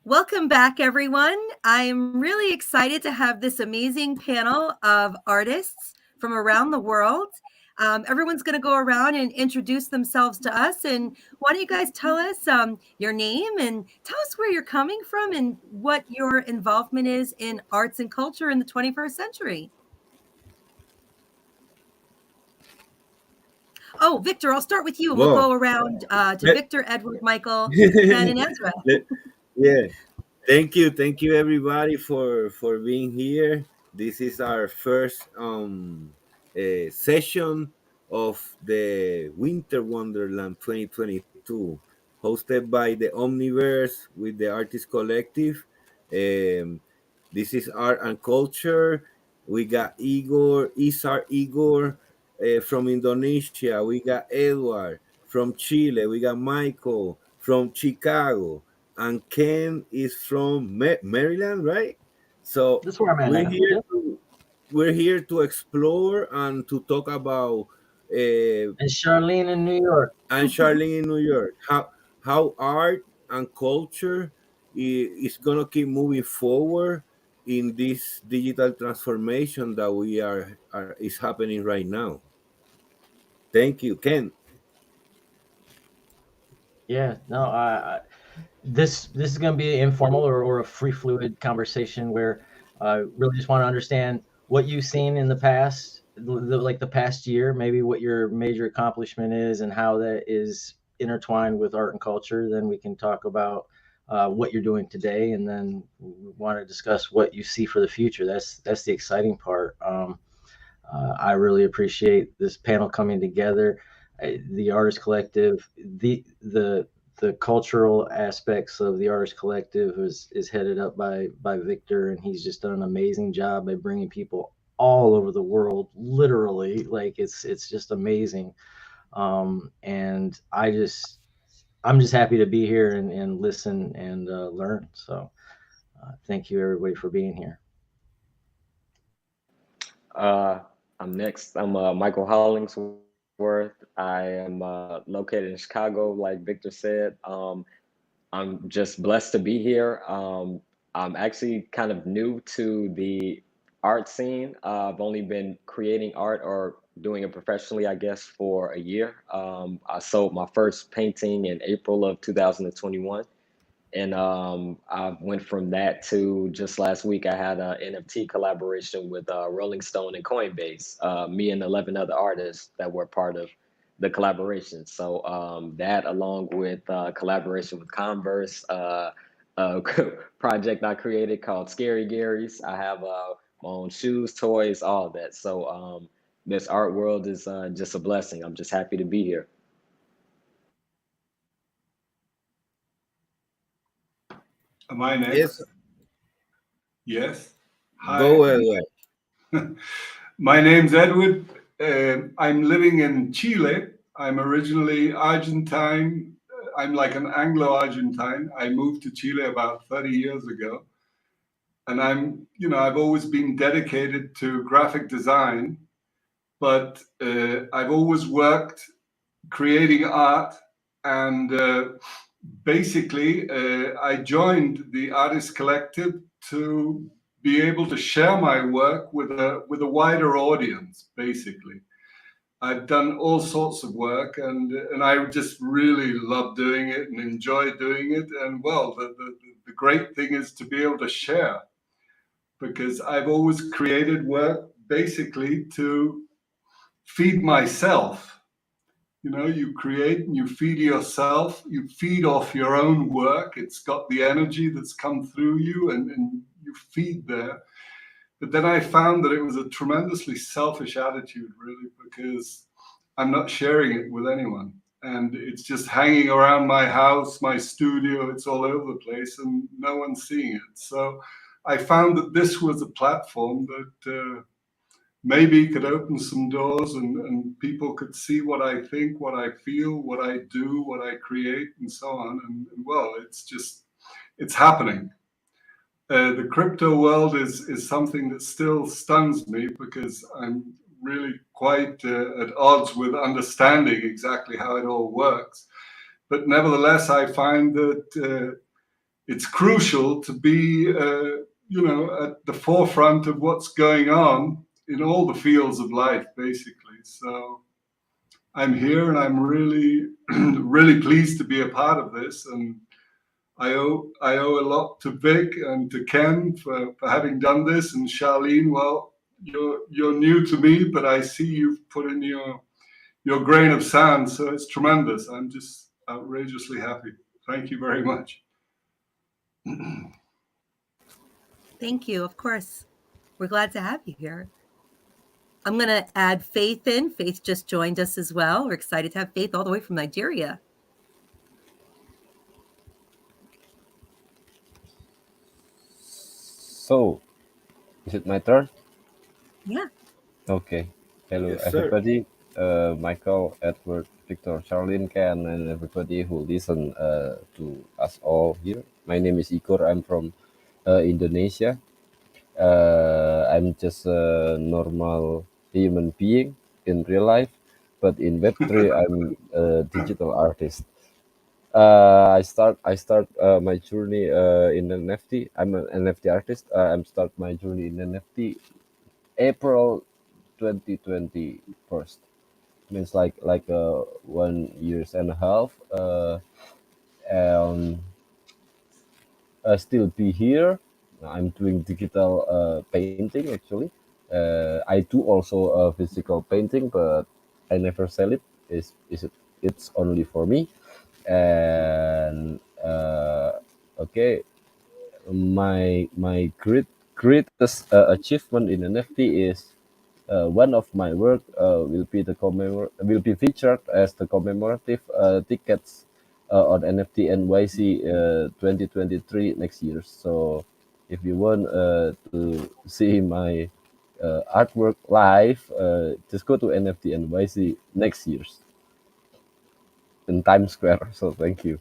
Welcome back, everyone. I'm really excited to have this amazing panel of artists from around the world. Everyone's going to go around and introduce themselves to us. And why don't you guys tell us your name and tell us where you're coming from and what your involvement is in arts and culture in the 21st century. Oh, Victor, I'll start with you. We'll go around to Victor, Edward, Michael, Ken, and Ezra. Yeah. Thank you, everybody, for being here. This is our first session of the Winter Wonderland 2022, hosted by the Omniverse with the Artist Collective. This is art and culture. We got Igor from Indonesia. We got Edward from Chile. We got Michael from Chicago. And Ken is from Maryland, right? So we're here to explore and to talk about and Charlene in New York. How art and culture is gonna keep moving forward in this digital transformation that we is happening right now. Thank you, Ken. Yeah, no, this is going to be informal or a free fluid conversation where I really just want to understand what you've seen in the past, like the past year, maybe what your major accomplishment is and how that is intertwined with art and culture. Then we can talk about what you're doing today, and then we want to discuss what you see for the future. That's the exciting part. I really appreciate this panel coming together. The Artist Collective, the cultural aspects of the Artist Collective is headed up by Victor, and he's just done an amazing job by bringing people all over the world, literally. Like it's just amazing. And I'm just happy to be here and listen and learn. So thank you, everybody, for being here. I'm next. I'm Michael Hollingsworth. I am located in Chicago, like Victor said. I'm just blessed to be here. I'm actually kind of new to the art scene. I've only been creating art or doing it professionally, I guess, for a year. I sold my first painting in April of 2021. And I went from that to just last week, I had an NFT collaboration with Rolling Stone and Coinbase, me and 11 other artists that were part of the collaboration. So that, along with collaboration with Converse, a project I created called Scary Gary's. I have my own shoes, toys, all of that. So this art world is just a blessing. I'm just happy to be here. Am I next? Yes. Hi. Go ahead. My name's Edward. I'm living in Chile. I'm originally Argentine. I'm like an Anglo-Argentine. I moved to Chile about 30 years ago. And I've always been dedicated to graphic design, but I've always worked creating art, and basically, I joined the Artist Collective to be able to share my work with a wider audience. Basically, I've done all sorts of work, and I just really love doing it and enjoy doing it. And well, the great thing is to be able to share, because I've always created work basically to feed myself. You create and you feed yourself, you feed off your own work. It's got the energy that's come through you, and you feed there. But then I found that it was a tremendously selfish attitude, really, because I'm not sharing it with anyone. And it's just hanging around my house, my studio, it's all over the place, and no one's seeing it. So I found that this was a platform that maybe could open some doors, and people could see what I think, what I feel, what I do, what I create, and so on. And well, it's happening. The crypto world is something that still stuns me, because I'm really quite at odds with understanding exactly how it all works. But nevertheless, I find that it's crucial to be, at the forefront of what's going on in all the fields of life, basically. So I'm here, and I'm really, really pleased to be a part of this. And I owe a lot to Vic and to Ken for having done this, and Charlene. Well, you're new to me, but I see you've put in your grain of sand, so it's tremendous. I'm just outrageously happy. Thank you very much. Thank you. Of course. We're glad to have you here. I'm going to add Faith in. Faith just joined us as well. We're excited to have Faith all the way from Nigeria. So, is it my turn? Yeah. Okay. Hello, Yes, sir. everybody. Michael, Edward, Victor, Charlene, Ken, and everybody who listen to us all here. My name is Igor. I'm from Indonesia. I'm just a normal human being in real life, but in Web3, I'm a digital artist. I start my journey in NFT. I'm an NFT artist. I'm start my journey in NFT April 2021. Means like 1 years and a half. And I still be here. I'm doing digital painting actually. I do also physical painting, but I never sell it. It's only for me. And okay, my greatest achievement in NFT is one of my work will be featured as the commemorative tickets on NFT NYC 2023 next year. So if you want to see my artwork live, just go to NFT NYC next year in Times Square. So thank you.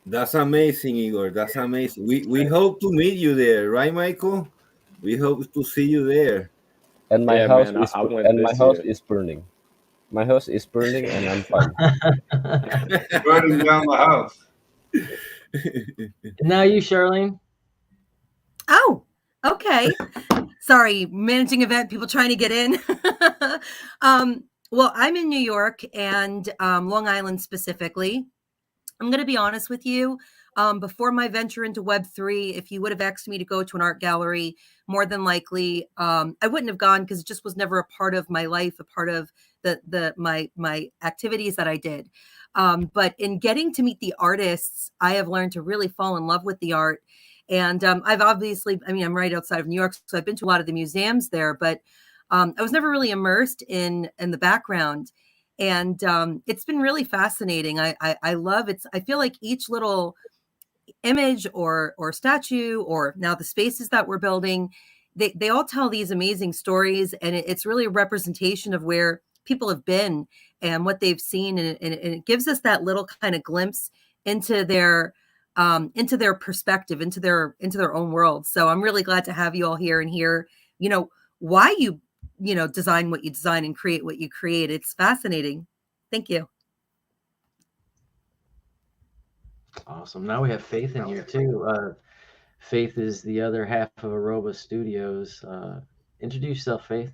That's amazing, Igor. That's amazing. We hope to meet you there, right, Michael? We hope to see you there. And my Yeah, house man, is I went my this house year. is burning. My house is burning, and I'm fine. Burning down the house. Now you, Charlene. Oh, okay. Sorry, managing event, people trying to get in. Well, I'm in New York and Long Island specifically. I'm going to be honest with you. Before my venture into Web3, if you would have asked me to go to an art gallery, more than likely, I wouldn't have gone because it just was never a part of my life, a part of my activities that I did. But in getting to meet the artists, I have learned to really fall in love with the art. And I've obviously, I'm right outside of New York, so I've been to a lot of the museums there, but I was never really immersed in the background. And it's been really fascinating. I love it. I feel like each little image or statue, or now the spaces that we're building, they all tell these amazing stories, and it's really a representation of where people have been and what they've seen, and it gives us that little kind of glimpse into their perspective, into their own world. So I'm really glad to have you all here and hear, why you design what you design and create what you create. It's fascinating. Thank you. Awesome. Now we have Faith in here too. Faith is the other half of Aroba Studios. Introduce yourself, Faith.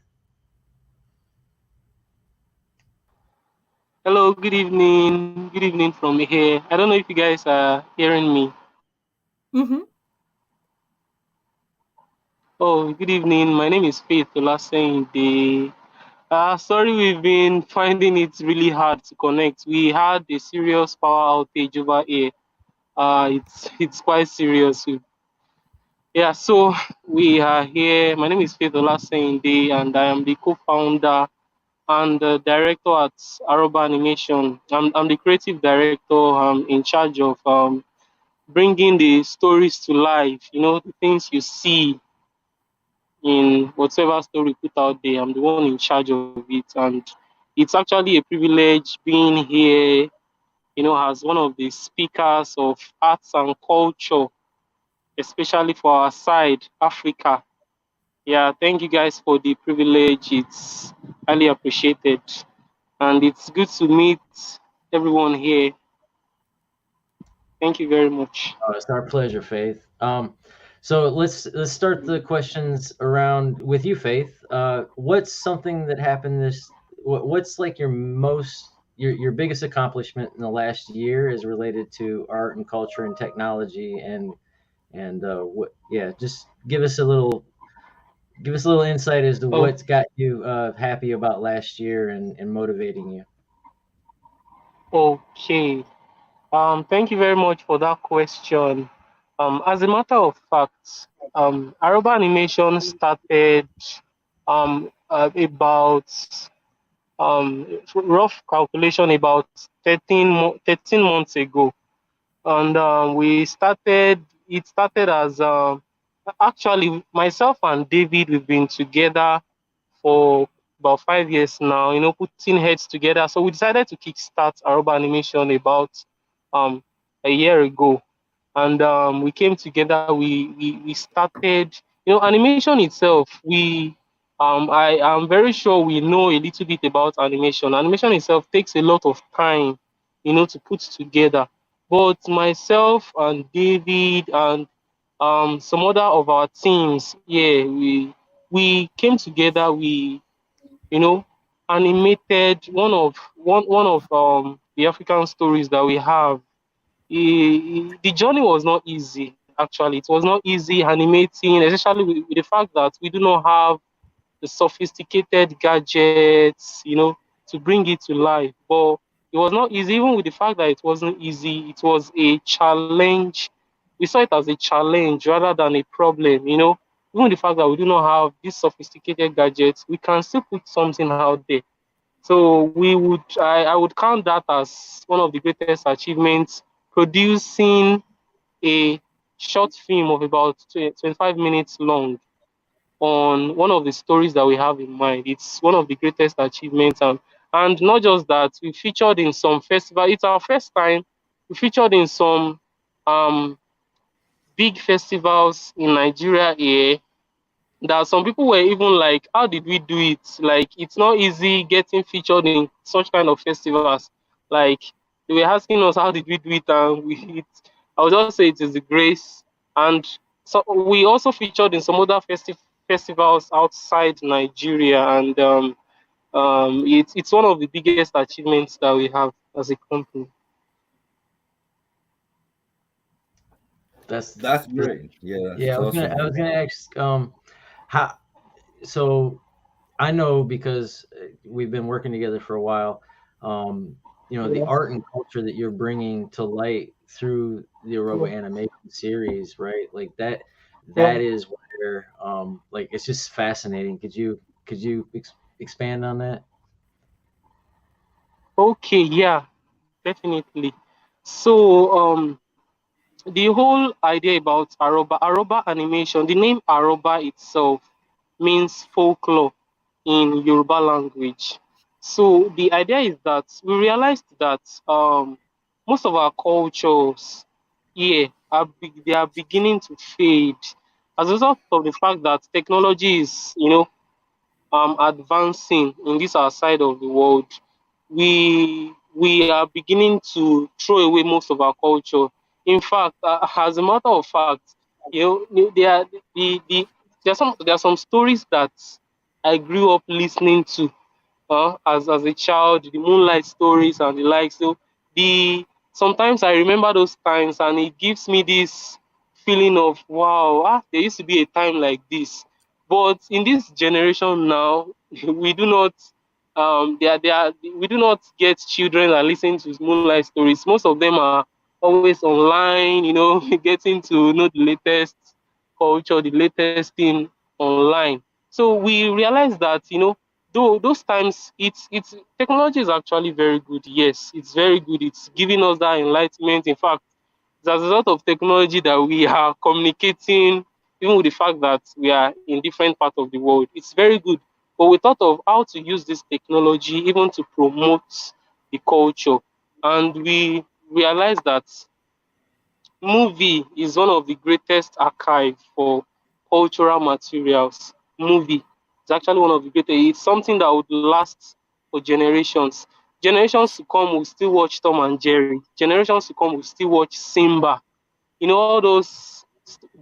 Hello, good evening. Good evening from here. I don't know if you guys are hearing me. Mm-hmm. Oh, good evening. My name is Faith Olaseyinde. Sorry, we've been finding it really hard to connect. We had a serious power outage over here. It's quite serious. Yeah, so we are here. My name is Faith Olaseyinde, and I am the co-founder and the director at Aroba Animation. I'm the creative director. I'm in charge of bringing the stories to life. The things you see in whatever story put out there. I'm the one in charge of it, and it's actually a privilege being here. As one of the speakers of arts and culture, especially for our side, Africa. Yeah, thank you guys for the privilege. It's highly appreciated. And it's good to meet everyone here. Thank you very much. It's our pleasure, Faith. So let's start the questions around with you, Faith. What's something that happened what's like your biggest accomplishment in the last year is related to art and culture and technology just give us a little insight as to Oh, what's got you happy about last year and motivating you. okay. Thank you very much for that question. As a matter of fact, Aruba Animation started about rough calculation about 13 months ago, and it started as actually myself and David, we've been together for about 5 years now, putting heads together. So we decided to kickstart Aruba Animation about um, a year ago. And we came together, we started, animation itself, I am very sure we know a little bit about animation. Animation itself takes a lot of time, to put together. But myself and David and some other of our teams, yeah, we came together, we you know animated one of the African stories that we have. The journey was not easy, actually. It was not easy animating, especially with the fact that we do not have the sophisticated gadgets, to bring it to life. But it was not easy, even with the fact that it wasn't easy. It was a challenge. We saw it as a challenge rather than a problem. Even the fact that we do not have these sophisticated gadgets, we can still put something out there. So I would count that as one of the greatest achievements, producing a short film of about 25 minutes long on one of the stories that we have in mind. It's one of the greatest achievements, and not just that, we featured in some festival. It's our first time. We featured in some um, big festivals in Nigeria here, that some people were even like, how did we do it? Like, it's not easy getting featured in such kind of festivals. Like, they were asking us, how did we do it? And I would just say it is the grace. And so we also featured in some other festivals outside Nigeria. And it's one of the biggest achievements that we have as a company. That's That's great. Yeah, yeah. that's awesome. I was gonna ask how. So I know because we've been working together for a while. The art and culture that you're bringing to light through the Aruba animation series, right? Like that. That is where like it's just fascinating. Could you expand on that? Okay, yeah, definitely. So the whole idea about Aroba animation, the name Aroba itself means folklore in Yoruba language. So the idea is that we realized that most of our cultures here they are beginning to fade as a result of the fact that technology is, advancing in this our side of the world. We are beginning to throw away most of our culture. In fact, as a matter of fact, there are there are some stories that I grew up listening to as a child, the moonlight stories and the like. So the sometimes I remember those times, and it gives me this feeling of wow, there used to be a time like this. But in this generation now, we do not we do not get children that listen to moonlight stories. Most of them are always online, getting to know the latest culture, the latest thing online. So we realize that, though those times it's technology is actually very good. Yes, it's very good. It's giving us that enlightenment. In fact, it's as a result of technology that we are communicating, even with the fact that we are in different parts of the world. It's very good. But we thought of how to use this technology even to promote the culture. And we realized that movie is one of the greatest archive for cultural materials. Movie is actually one of the greatest. It's something that would last for generations. generations to come will still watch Tom and Jerry. Generations to come will still watch Simba. All those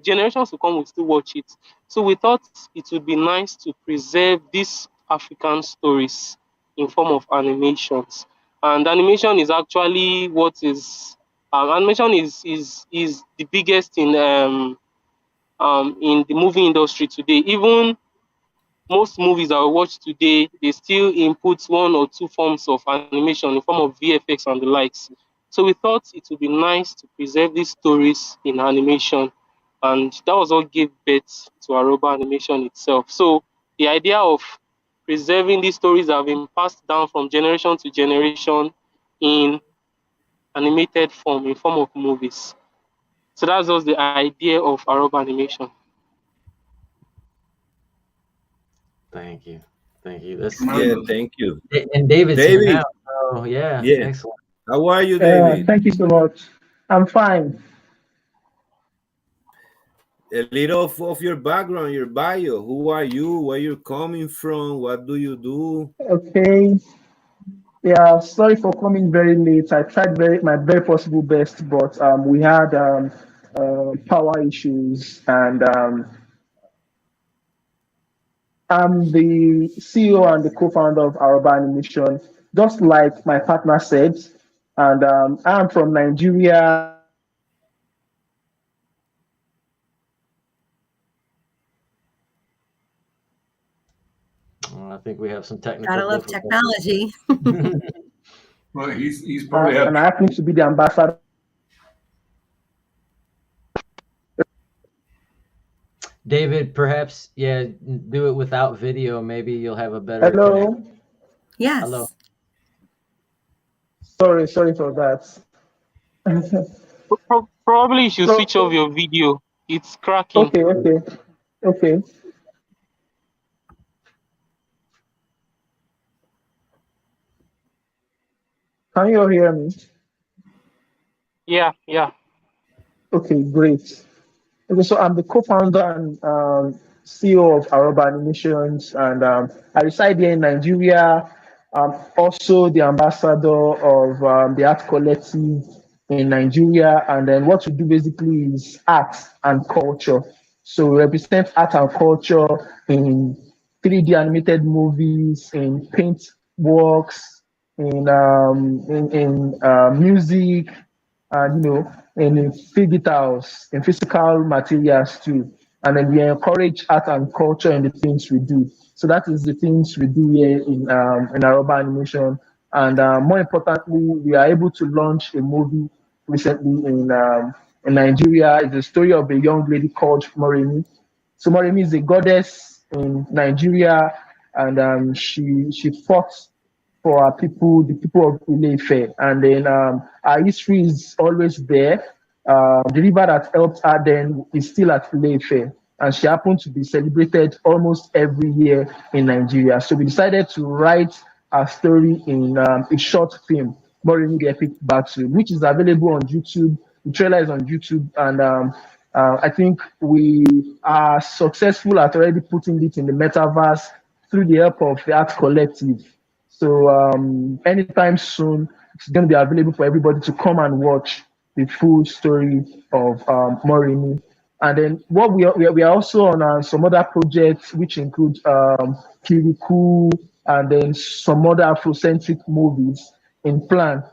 generations to come will still watch it. So we thought it would be nice to preserve these African stories in form of animations. And animation is actually what is animation is the biggest in the movie industry today. Even most movies that we watch today, they still input one or two forms of animation in form of VFX and the likes. So we thought it would be nice to preserve these stories in animation. And that was what gave birth to Aroba animation itself. So the idea of preserving these stories that have been passed down from generation to generation in animated form, in form of movies. So that's just the idea of Aroba animation. Thank you. That's Yeah, thank you. and David's here David. now. Oh yeah, Yeah. excellent. How are you, David? Thank you so much. I'm fine. A little of your background, your bio. Who are you? Where you're coming from? What do you do? Okay. Yeah, sorry for coming very late. I tried my very possible best, but we had power issues, and I'm the CEO and the co-founder of Aroba Animation, just like my partner said, and I'm from Nigeria. I think we have some technical Gotta love difficulties. technology. Well, he's probably And I happen to be the ambassador. David, perhaps, yeah, do it without video. Maybe you'll have a better Hello. connection. Yes. Hello. Sorry for that. Probably you should switch off your video. It's cracking. Okay. Can you all hear me? Yeah. Okay, great. Okay, so I'm the co-founder and CEO of Aroba Animations, and I reside here in Nigeria. I'm also the ambassador of the Art Collective in Nigeria, and then what we do basically is art and culture. So we represent art and culture in 3D animated movies, in paint works, in music, and in digitals, in physical materials too. And then we encourage art and culture in the things we do. So that is the things we do here in Aroba Animation. And more importantly, we are able to launch a movie recently in Nigeria. It's the story of a young lady called Moremi. So Moremi is a goddess in Nigeria, and she fought for our people, the people of Ile-Ife. And then our history is always there. The river that helped her then is still at Ile-Ife, and she happened to be celebrated almost every year in Nigeria. So we decided to write our story in a short film, Moremi the Epic Battle, which is available on YouTube. The trailer is on YouTube, and I think we are successful at already putting it in the metaverse through the help of the Art Collective. So anytime soon, it's going to be available for everybody to come and watch the full story of Moremi. And then what we are also on some other projects, which include Kirikou and then some other Afrocentric movies in plan.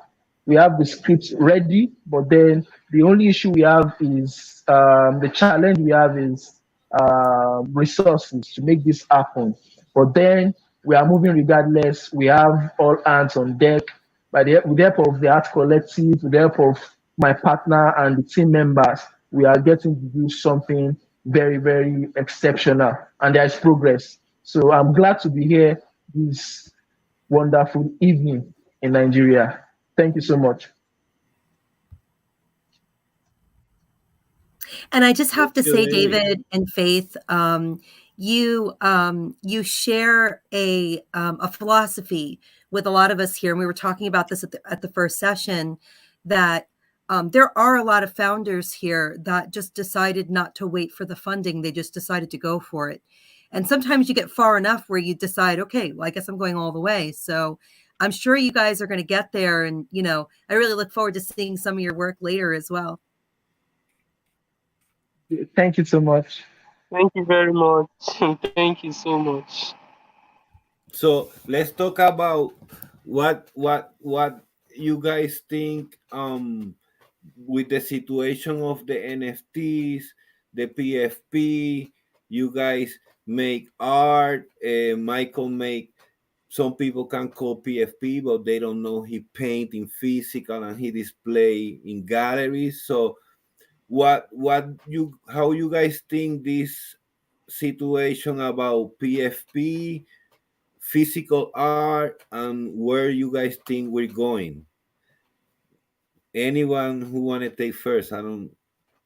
We have the script ready, but then the only issue we have is the challenge we have is resources to make this happen. But then we are moving regardless. We have all hands on deck. With the help of the Art Collective, with the help of my partner and the team members, we are getting to do something very, very exceptional. And there is progress. So I'm glad to be here this wonderful evening in Nigeria. Thank you so much. And I just have to say, David. David and Faith, you share a philosophy with a lot of us here, and we were talking about this at the first session, that there are a lot of founders here that just decided not to wait for the funding; they just decided to go for it. And sometimes you get far enough where you decide, okay, well, I guess I'm going all the way. So I'm sure you guys are going to get there. And, you know, I really look forward to seeing some of your work later as well. Thank you so much. Thank you very much. Thank you so much. So let's talk about what you guys think with the situation of the NFTs, the PFP. You guys make art. Michael make, some people can call PFP, but they don't know he paint in physical and he display in galleries. So how you guys think this situation about PFP, physical art, and where you guys think we're going? Anyone who want to take first? I don't,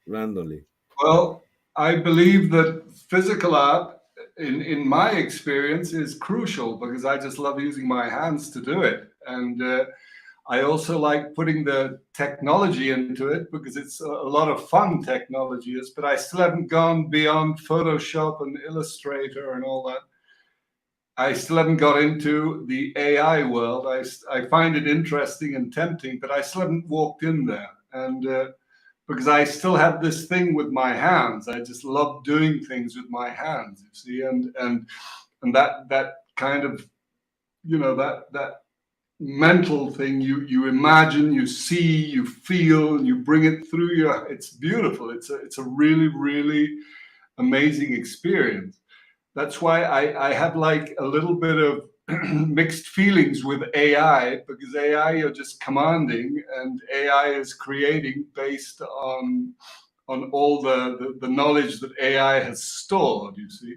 randomly. Well, I believe that physical art, in my experience, is crucial because I just love using my hands to do it. And I also like putting the technology into it because it's a lot of fun, technology is, but I still haven't gone beyond Photoshop and Illustrator and all that. I still haven't got into the AI world. I find it interesting and tempting, but I still haven't walked in there. And because I still have this thing with my hands. I just love doing things with my hands, you see, and that kind of, you know, that mental thing, you imagine, you see, you feel, and you bring it through your, it's beautiful. It's a really, really amazing experience. That's why I have like a little bit of mixed feelings with AI, because AI you're just commanding, and AI is creating based on all the knowledge that AI has stored, you see.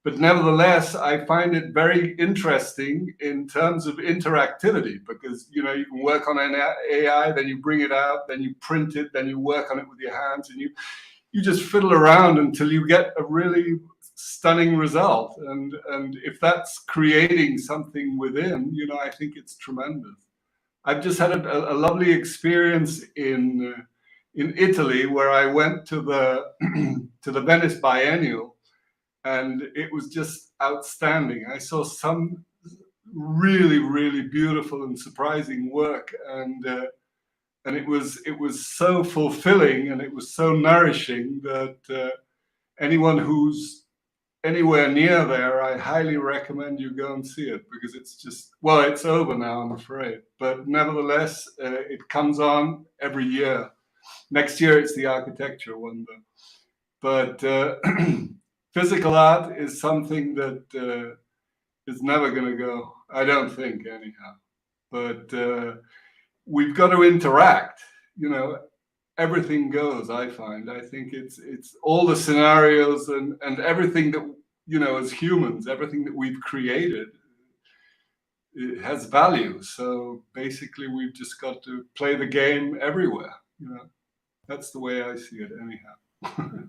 But nevertheless, I find it very interesting in terms of interactivity, because you know, you can work on an AI, then you bring it out, then you print it, then you work on it with your hands, and you just fiddle around until you get a really stunning result. And if that's creating something within, you know, I think it's tremendous. I've just had a lovely experience in Italy, where I went to the to the Venice Biennial, and it was just outstanding. I saw some really, really beautiful and surprising work, and it was so fulfilling, and it was so nourishing that anyone who's anywhere near there, I highly recommend you go and see it, because it's just, well, it's over now, I'm afraid, but nevertheless, it comes on every year. Next year it's the architecture one, but physical art is something that is never going to go, I don't think, anyhow. But we've got to interact, you know. Everything goes, I find. I think it's all the scenarios and everything that, you know, as humans, everything that we've created, it has value. So basically we've just got to play the game everywhere, you know. That's the way I see it anyhow.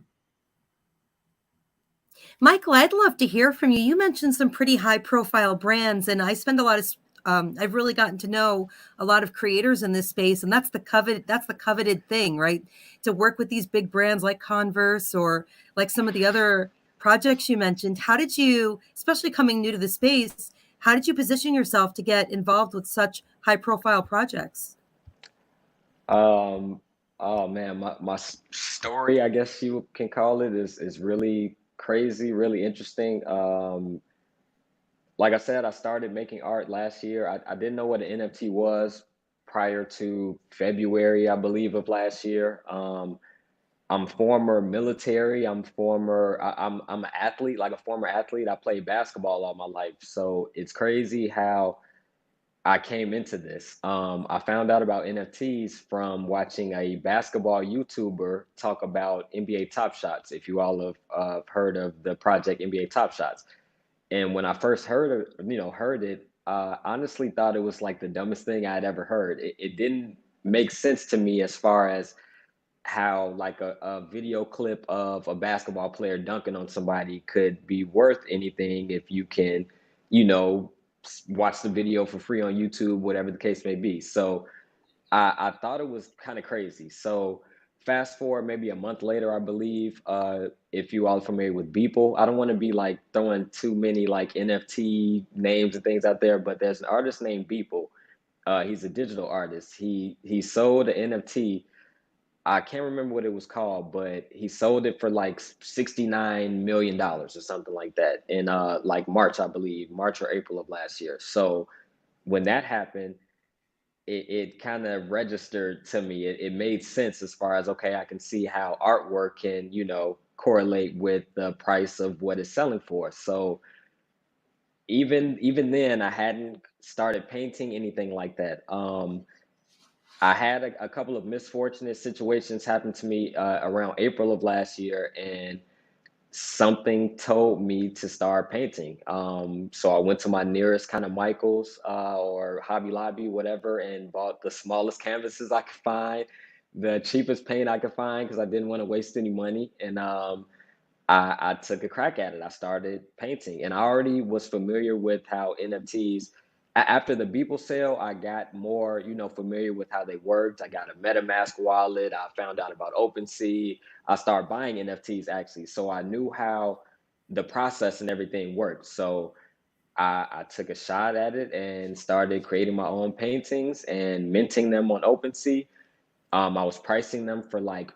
Michael, I'd love to hear from you. You mentioned some pretty high profile brands, and I spend a lot of I've really gotten to know a lot of creators in this space, and that's the coveted thing, right? To work with these big brands like Converse or like some of the other projects you mentioned. How did you, especially coming new to the space, how did you position yourself to get involved with such high profile projects? Oh man, my story, I guess you can call it, is really crazy, really interesting. Like I said, I started making art last year. I didn't know what an NFT was prior to February, I believe, of last year. I'm former military. I'm an athlete, like a former athlete. I played basketball all my life. So it's crazy how I came into this. I found out about NFTs from watching a basketball YouTuber talk about NBA Top Shots. If you all have heard of the project NBA Top Shots. And when I first heard it, honestly thought it was like the dumbest thing I had ever heard. It didn't make sense to me as far as how like a video clip of a basketball player dunking on somebody could be worth anything if you can, you know, watch the video for free on YouTube, whatever the case may be. So I thought it was kind of crazy. So fast forward maybe a month later, I believe, if you all are familiar with Beeple, I don't want to be like throwing too many like NFT names and things out there, but there's an artist named Beeple. He's a digital artist. He sold an NFT. I can't remember what it was called, but he sold it for like $69 million or something like that in like March, I believe, March or April of last year. So when that happened, it kind of registered to me. It made sense as far as, okay, I can see how artwork can, you know, correlate with the price of what it's selling for. So even then, I hadn't started painting anything like that. I had a couple of misfortunate situations happen to me around April of last year, and something told me to start painting. So I went to my nearest kind of Michael's or Hobby Lobby, whatever, and bought the smallest canvases I could find, the cheapest paint I could find, because I didn't want to waste any money. And I took a crack at it. I started painting, and I already was familiar with how NFTs. After the Beeple sale, I got more, you know, familiar with how they worked. I got a MetaMask wallet. I found out about OpenSea. I started buying NFTs actually, so I knew how the process and everything worked. So I took a shot at it and started creating my own paintings and minting them on OpenSea. I was pricing them for like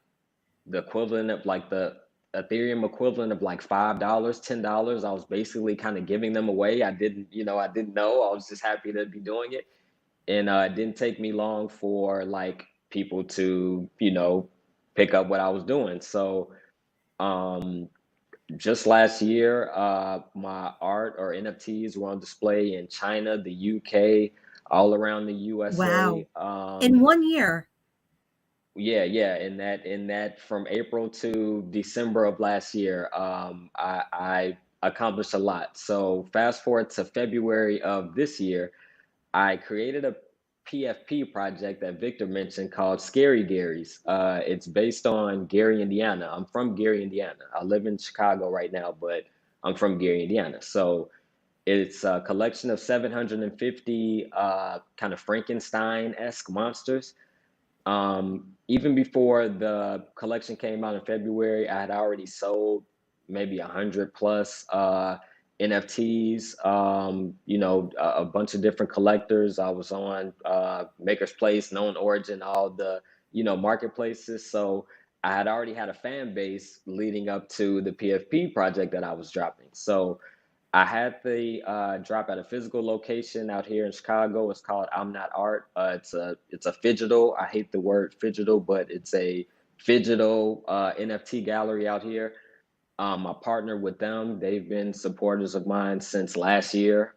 the equivalent of like the Ethereum equivalent of like $5, $10. I was basically kind of giving them away. I didn't know. I was just happy to be doing it. And it didn't take me long for like people to, you know, pick up what I was doing. So just last year, my art or NFTs were on display in China, the UK, all around the USA. Wow. In 1 year. Yeah, in that from April to December of last year, I accomplished a lot. So fast forward to February of this year, I created a PFP project that Victor mentioned called Scary Gary's. It's based on Gary, Indiana. I'm from Gary, Indiana. I live in Chicago right now, but I'm from Gary, Indiana. So it's a collection of 750 kind of Frankenstein-esque monsters. Even before the collection came out in February, I had already sold maybe 100 plus NFTs. You know, a bunch of different collectors. I was on Maker's Place, Known Origin, all the, you know, marketplaces. So I had already had a fan base leading up to the PFP project that I was dropping. So I had the drop at a physical location out here in Chicago. It's called Omniverse Art. It's a phygital. I hate the word phygital, but it's a phygital NFT gallery out here. I partnered with them. They've been supporters of mine since last year.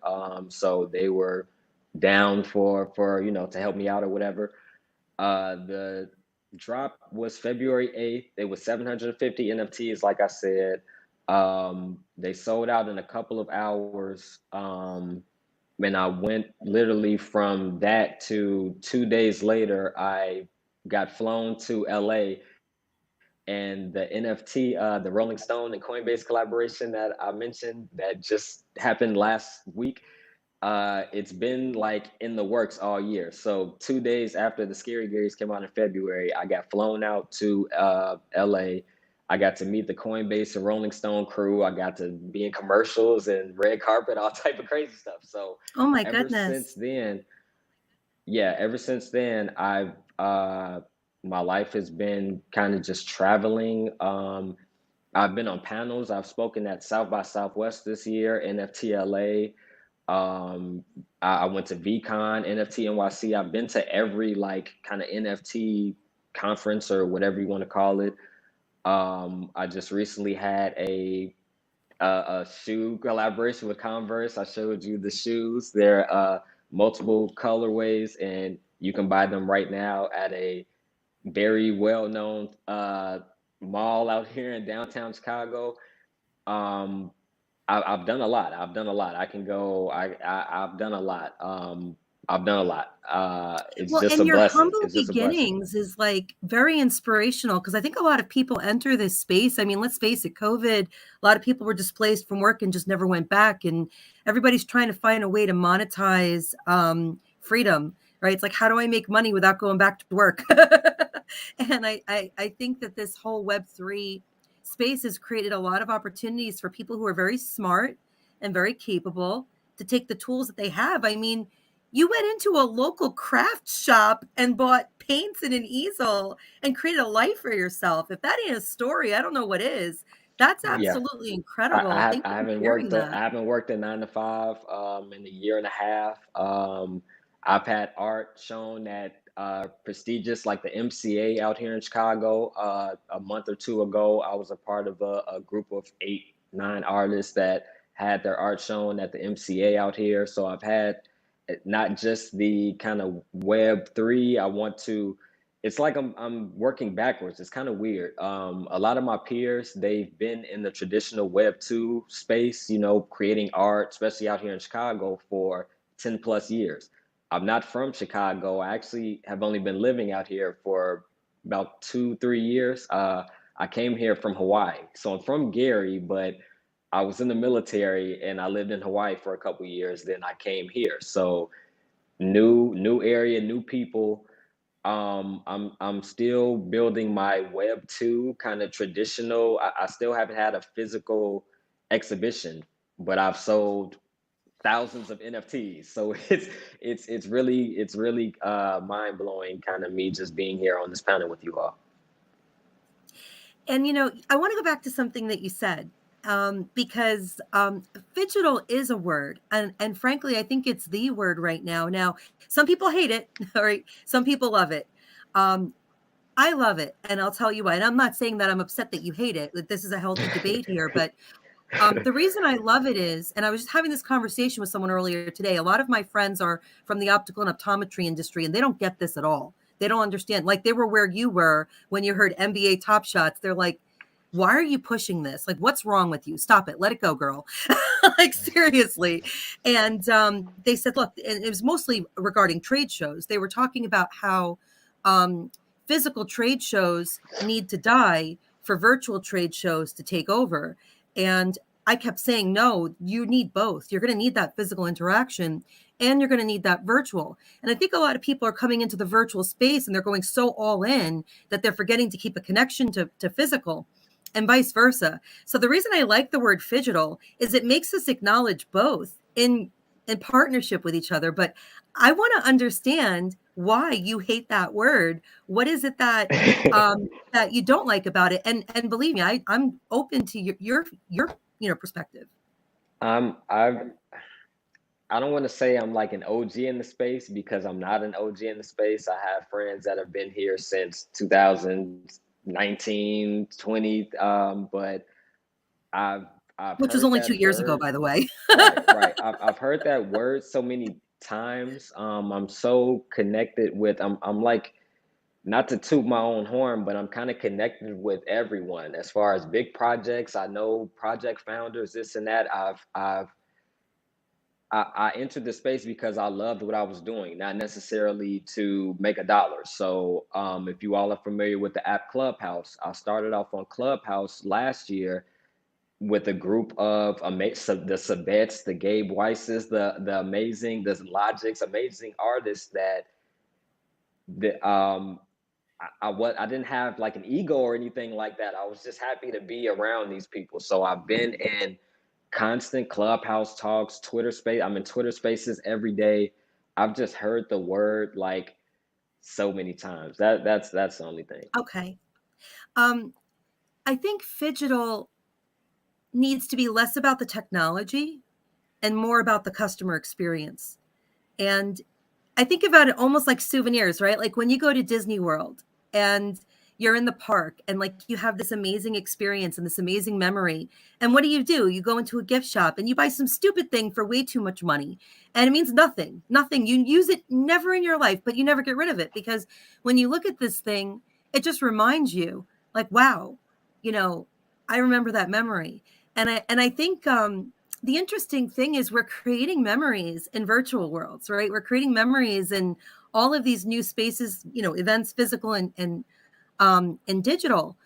So they were down for you know, to help me out or whatever. The drop was February 8th. It was 750 NFTs, like I said. They sold out in a couple of hours. And I went literally from that to 2 days later, I got flown to LA, and the NFT, the Rolling Stone and Coinbase collaboration that I mentioned that just happened last week. It's been like in the works all year. So 2 days after the Scary Gary's came out in February, I got flown out to LA. I got to meet the Coinbase and Rolling Stone crew. I got to be in commercials and red carpet, all type of crazy stuff. So Oh my ever goodness. since then, I've my life has been kind of just traveling. I've been on panels. I've spoken at South by Southwest this year, NFTLA. I went to VCon, NFT NYC. I've been to every like kind of NFT conference or whatever you want to call it. I just recently had a shoe collaboration with Converse. I showed you the shoes. They're multiple colorways, and you can buy them right now at a very well-known mall out here in downtown Chicago. Um, I've done a lot. I've done a lot. I can go. I've done a lot. I've done a lot. It's Well, just and a your blessing. humble It's just a blessing. beginnings is like very inspirational because I think a lot of people enter this space. I mean, let's face it, COVID, a lot of people were displaced from work and just never went back. And everybody's trying to find a way to monetize freedom, right? It's like, how do I make money without going back to work? And I think that this whole Web3 space has created a lot of opportunities for people who are very smart and very capable to take the tools that they have. I mean, you went into a local craft shop and bought paints and an easel and created a life for yourself. If that ain't a story, I don't know what is. That's Yeah. absolutely incredible. Thank you for sharing I that. haven't worked a 9 to 5 in a year and a half. I've had art shown at prestigious like the MCA out here in Chicago. A month or two ago, I was a part of a group of 8, 9 artists that had their art shown at the MCA out here. So I've had not just the kind of Web3. I want to. It's like I'm working backwards. It's kind of weird. A lot of my peers, they've been in the traditional Web 2 space, you know, creating art, especially out here in Chicago for 10 plus years. I'm not from Chicago. I actually have only been living out here for about 2, 3 years. I came here from Hawaii. So I'm from Gary, but I was in the military and I lived in Hawaii for a couple of years. Then I came here. So new area, new people. I'm still building my Web 2 kind of traditional. I still haven't had a physical exhibition, but I've sold thousands of NFTs. So it's really mind blowing, kind of me just being here on this panel with you all. And, you know, I want to go back to something that you said, because phygital is a word. And frankly, I think it's the word right now. Now, some people hate it, all right? Some people love it. I love it. And I'll tell you why. And I'm not saying that I'm upset that you hate it. That this is a healthy debate here. But the reason I love it is, and I was just having this conversation with someone earlier today. A lot of my friends are from the optical and optometry industry, and they don't get this at all. They don't understand. Like, they were where you were when you heard NBA Top Shots. They're like, why are you pushing this? Like, what's wrong with you? Stop it. Let it go, girl. Like, seriously. And they said, look, and it was mostly regarding trade shows. They were talking about how physical trade shows need to die for virtual trade shows to take over. And I kept saying, no, you need both. You're going to need that physical interaction and you're going to need that virtual. And I think a lot of people are coming into the virtual space and they're going so all in that they're forgetting to keep a connection to physical, and vice versa. So the reason I like the word phygital is it makes us acknowledge both in partnership with each other. But I want to understand why you hate that word. What is it that that you don't like about it? And believe me, I'm open to your perspective. I don't want to say I'm like an OG in the space because I'm not an OG in the space. I have friends that have been here since 2019, 20, but I've Which was only 2 years ago, by the way. right. I've heard that word so many times. I'm so connected with. I'm like, not to toot my own horn, but I'm kind of connected with everyone as far as big projects. I know project founders, this and that. I entered the space because I loved what I was doing, not necessarily to make a dollar. So if you all are familiar with the app Clubhouse, I started off on Clubhouse last year with a group of the Sabets, the Gabe Weisses, the amazing, the Logics, amazing artists that I didn't have like an ego or anything like that. I was just happy to be around these people. So I've been in constant Clubhouse talks, Twitter space. I'm in Twitter spaces every day. I've just heard the word like so many times. That's the only thing. Okay. I think phygital needs to be less about the technology and more about the customer experience. And I think about it almost like souvenirs, right? Like when you go to Disney World and you're in the park and like you have this amazing experience and this amazing memory. And what do? You go into a gift shop and you buy some stupid thing for way too much money. And it means nothing. You use it never in your life, but you never get rid of it because when you look at this thing, it just reminds you like, wow, I remember that memory. And I think the interesting thing is we're creating memories in virtual worlds, right? We're creating memories in all of these new spaces, events, physical and digital.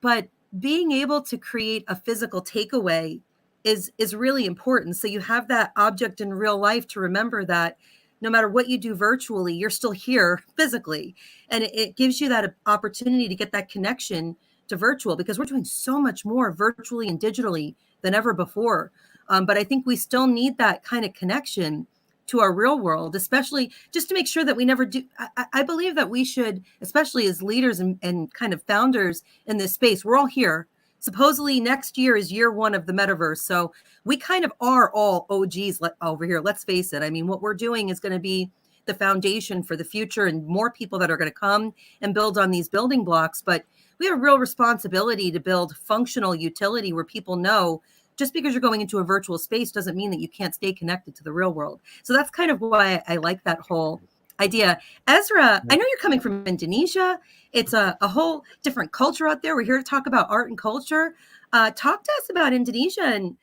But being able to create a physical takeaway is really important. So you have that object in real life to remember that no matter what you do virtually, you're still here physically. And it gives you that opportunity to get that connection to virtual, because we're doing so much more virtually and digitally than ever before. But I think we still need that kind of connection to our real world, especially just to make sure that we never do. I believe that we should, especially as leaders and kind of founders in this space, we're all here. Supposedly next year is year one of the metaverse. So we kind of are all OGs over here. Let's face it. I mean, what we're doing is going to be the foundation for the future and more people that are going to come and build on these building blocks. But we have a real responsibility to build functional utility where people know just because you're going into a virtual space doesn't mean that you can't stay connected to the real world. So that's kind of why I like that whole idea. Ezra, I know you're coming from Indonesia. It's a whole different culture out there. We're here to talk about art and culture. Talk to us about Indonesia and,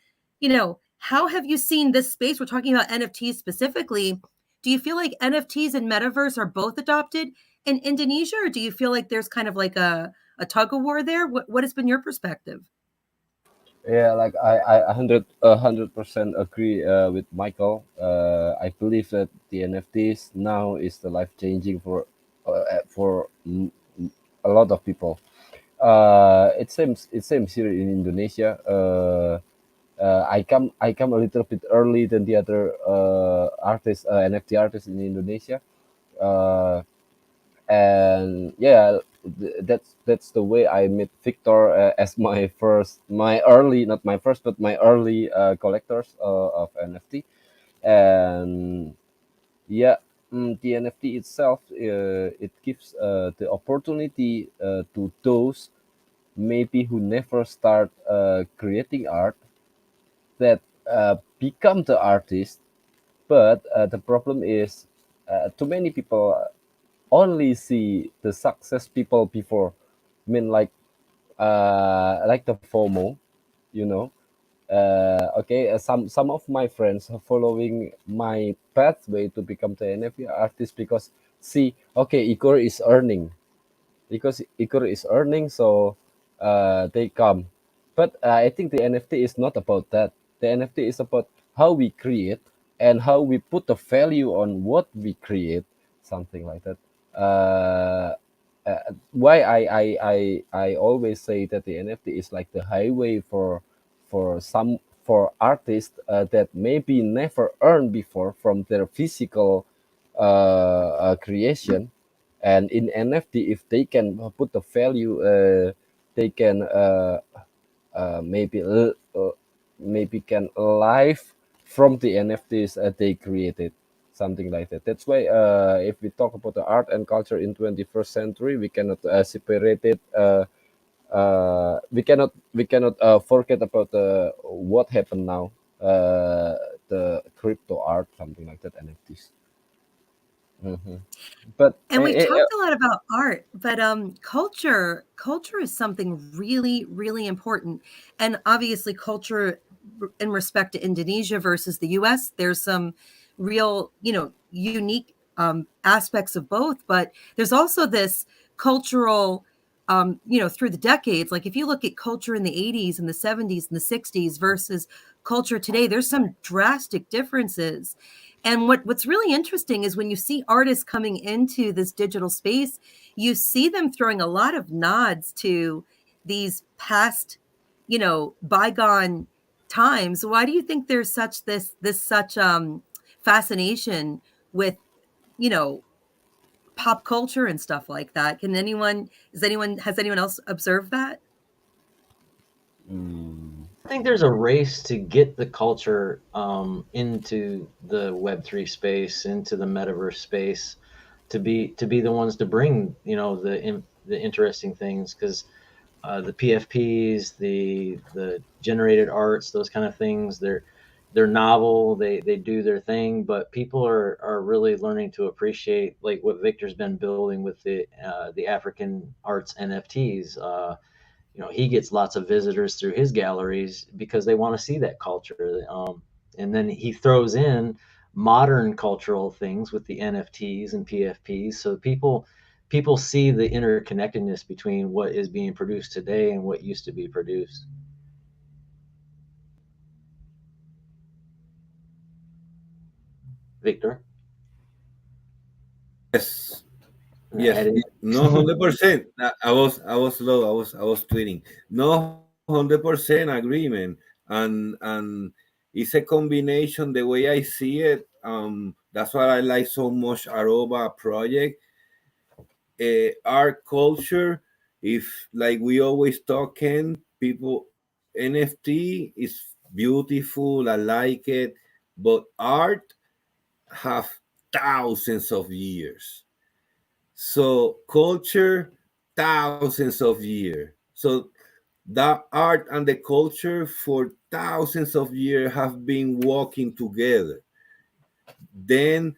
how have you seen this space? We're talking about NFTs specifically. Do you feel like NFTs and metaverse are both adopted in Indonesia, or do you feel like there's kind of like a tug of war there? What has been your perspective? Yeah, like I 100% agree with Michael. I believe that the NFTs now is the life changing for a lot of people. It seems here in Indonesia. I come a little bit early than the other artists, NFT artists in Indonesia. Uh, and yeah, that's the way I met Victor as my early, not my first, but my early collectors of NFT. And yeah, the NFT itself, it gives the opportunity to those maybe who never start creating art, that become the artist. But the problem is, too many people only see the success people before. I mean, like the FOMO, you know. Okay, some of my friends are following my pathway to become the NFT artist because see, okay, Igor is earning, so they come. But I think the NFT is not about that. The NFT is about how we create and how we put the value on what we create, something like that. Why I always say that the NFT is like the highway for artists that maybe never earned before from their physical creation. And in NFT, if they can put the value, they can maybe can live from the NFTs they created, something like that. That's why if we talk about the art and culture in 21st century, we cannot separate it. We cannot forget about what happened now, the crypto art, something like that, NFTs. But And we've talked a lot about art, but culture is something really, really important. And obviously culture in respect to Indonesia versus the US, there's some real, unique aspects of both, but there's also this cultural through the decades. Like if you look at culture in the 80s and the 70s and the 60s versus culture today, there's some drastic differences. And what's really interesting is when you see artists coming into this digital space, you see them throwing a lot of nods to these past, bygone times. Why do you think there's such such fascination with, pop culture and stuff like that? Has anyone else observed that? I think there's a race to get the culture into the Web3 space, into the metaverse space, to be the ones to bring the interesting things, because the PFPs, the generated arts, those kind of things, they're novel, they do their thing, but people are really learning to appreciate like what Victor's been building with the African arts NFTs. He gets lots of visitors through his galleries because they want to see that culture. And then he throws in modern cultural things with the NFTs and PFPs, so people see the interconnectedness between what is being produced today and what used to be produced. Victor? Yes, no 100%. I was low. I was tweeting. No 100% agreement, and it's a combination. The way I see it, that's why I like so much Aroba project. Our culture, if like we always talking, people NFT is beautiful. I like it, but art have thousands of years. So culture, thousands of years. So that art and the culture for thousands of years have been walking together. Then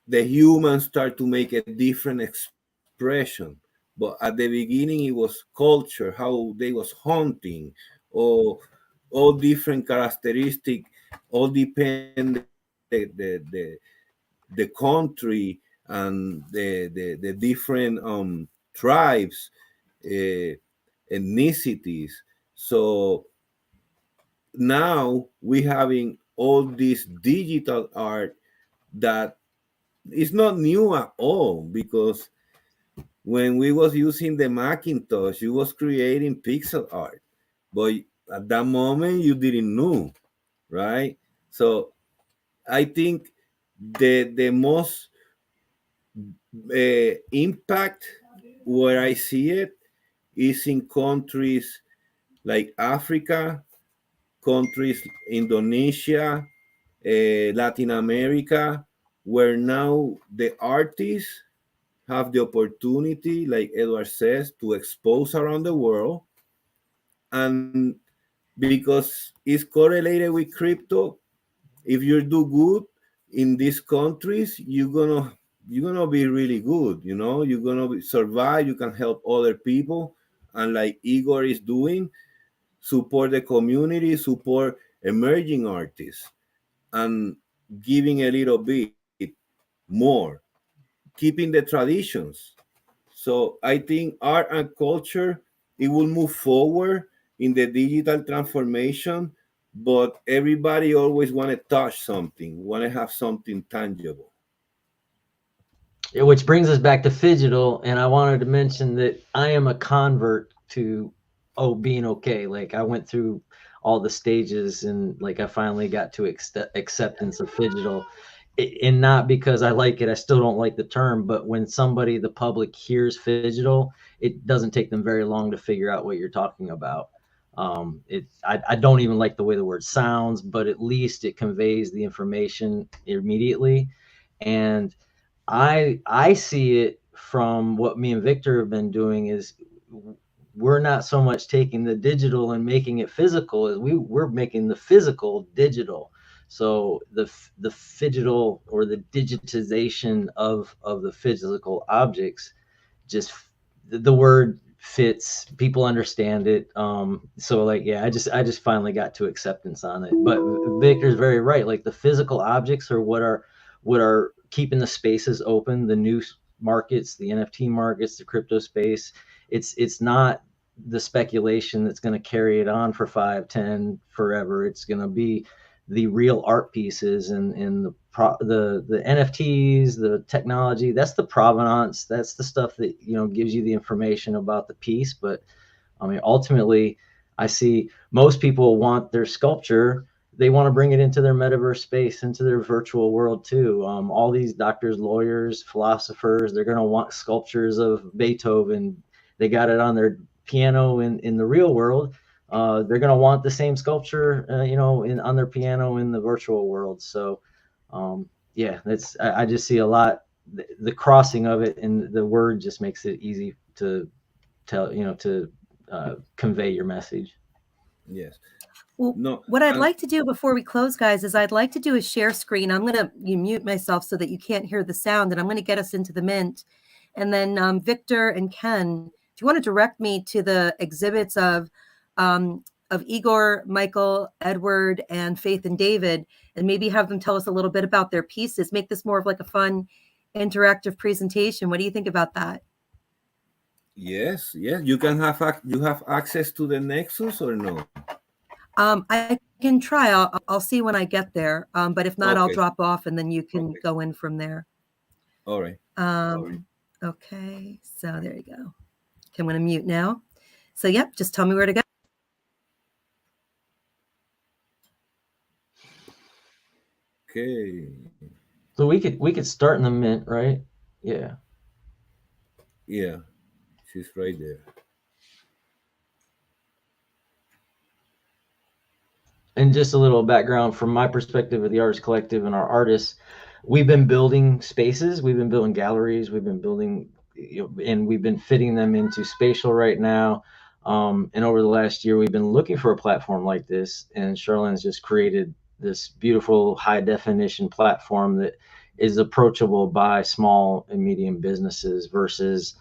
the humans start to make a different expression. But at the beginning, it was culture, how they was hunting, or all different characteristic, all depend the country and the different tribes, uh, ethnicities. So now we having all this digital art that is not new at all, because when we was using the Macintosh, you was creating pixel art, but at that moment you didn't know, right? So I think the most impact where I see it is in countries like Africa, countries Indonesia, Latin America, where now the artists have the opportunity, like Edward says, to expose around the world. And because it's correlated with crypto, if you do good in these countries, you're gonna be really good. You're gonna survive. You can help other people, and like Igor is doing, support the community, support emerging artists, and giving a little bit more, keeping the traditions. So I think art and culture, it will move forward in the digital transformation, but everybody always want to touch something, want to have something tangible. Yeah, which brings us back to Phygital, and I wanted to mention that I am a convert to being okay. Like I went through all the stages, and like I finally got to acceptance of Phygital, and not because I like it. I still don't like the term, but when somebody, the public, hears Phygital, it doesn't take them very long to figure out what you're talking about. I don't even like the way the word sounds, but at least it conveys the information immediately. And I see it from what me and Victor have been doing is we're not so much taking the digital and making it physical as we're making the physical digital. So the phygital, or the digitization of the physical objects, just the word fits, people understand it. So like, yeah, I just finally got to acceptance on it. But Victor's very right. Like the physical objects are what are keeping the spaces open, the new markets, the NFT markets, the crypto space. It's not the speculation that's going to carry it on for 5, 10, forever. It's going to be the real art pieces, and the NFTs, the technology. That's the provenance. That's the stuff that gives you the information about the piece. But I mean, ultimately, I see most people want their sculpture. They want to bring it into their metaverse space, into their virtual world too. All these doctors, lawyers, philosophers, they're going to want sculptures of Beethoven. They got it on their piano in the real world. They're going to want the same sculpture, on their piano in the virtual world. So, yeah, I just see a lot, the crossing of it, and the word just makes it easy to tell, to convey your message. Yes. Well, No. what I'd like to do before we close, guys, is I'd like to do a share screen. I'm going to mute myself so that you can't hear the sound, and I'm going to get us into the mint. And then Victor and Ken, if you want to direct me to the exhibits of Igor, Michael, Edward, and Faith and David, and maybe have them tell us a little bit about their pieces, make this more of like a fun, interactive presentation. What do you think about that? Yes. You can have access to the Nexus or no? I can try. I'll see when I get there. But if not, I'll Okay. drop off and then you can go in from there. All right. Okay, so there you go. Okay, I'm going to mute now. So, yep, just tell me where to go. Okay. So we could start in the mint, right? Yeah. Yeah, she's right there. And just a little background from my perspective of the Artist Collective and our artists, we've been building spaces, we've been building galleries, we've been building, and we've been fitting them into spatial right now. And over the last year, we've been looking for a platform like this, and Charlene's just created this beautiful high definition platform that is approachable by small and medium businesses versus,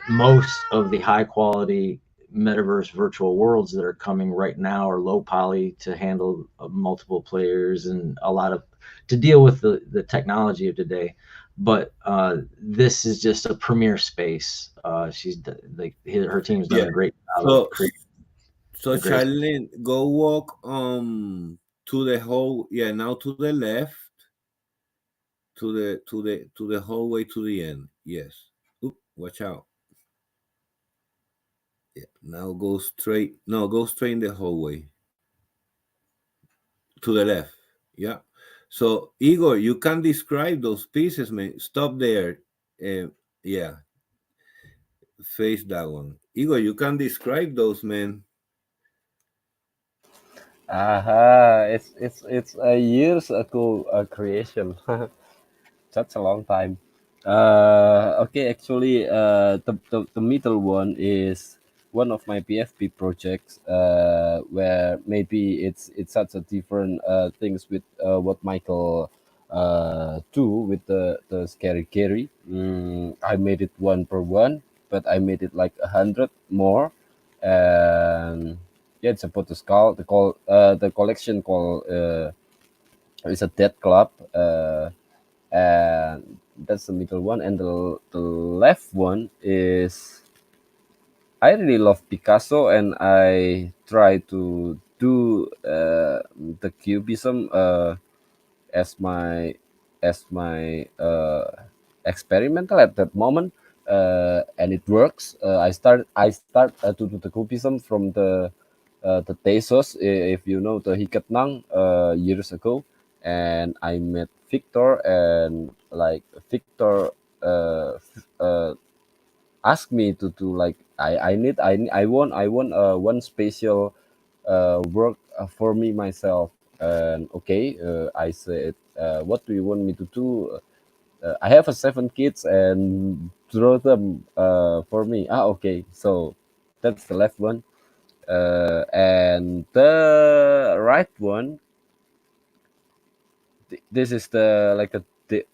most of the high quality metaverse virtual worlds that are coming right now are low poly to handle multiple players and a lot of to deal with the technology of today. But this is just a premier space. She's like her team's done Yeah. a great job So, of creating so a great. Charlene, go walk to the hall. Yeah, now to the left, to the hallway to the end. Yes. Oop, watch out. Yeah. Now go straight. No, go straight in the hallway. To the left. Yeah. So Igor, you can describe those pieces, man. Stop there. Yeah. Face that one. Igor, you can describe those, man. It's a years ago creation. Such a long time. Okay, actually, the middle one is one of my PFP projects, where maybe it's such a different things with what Michael do with the scary Gary. I made it one per one, but I made it like 100 more, and yeah, it's about the skull. The collection called it's a Dead Club. And that's the middle one, and the left one is I really love Picasso, and I try to do the cubism as my experimental at that moment, and it works. I start to do the cubism from the Tesos, if you know the Hikatnang, years ago, and I met Victor, and like Victor asked me to do like I want one special work for me myself, and okay, I said, what do you want me to do? I have 7 kids and draw them for me. Okay, so that's the left one, and the right one. This is the like the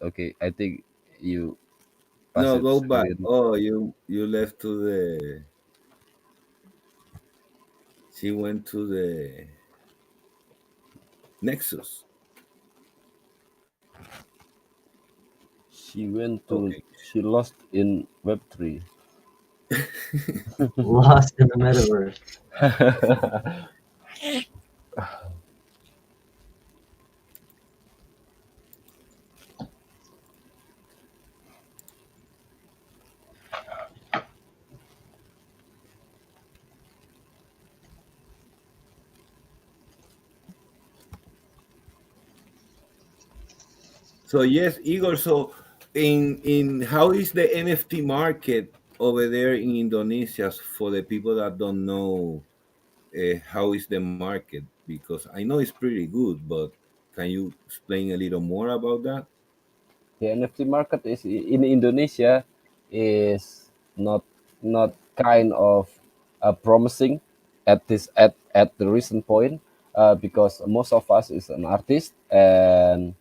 okay. I think you pass No, it go back. screen. Oh, you left to the. She went to the Nexus. She went to. Okay. She lost in Web3. Lost in the metaverse. So yes, Igor. So in how is the NFT market over there in Indonesia for the people that don't know? How is the market? Because I know it's pretty good, but can you explain a little more about that? The NFT market is in Indonesia is not kind of promising at the recent point, because most of us is an artist, and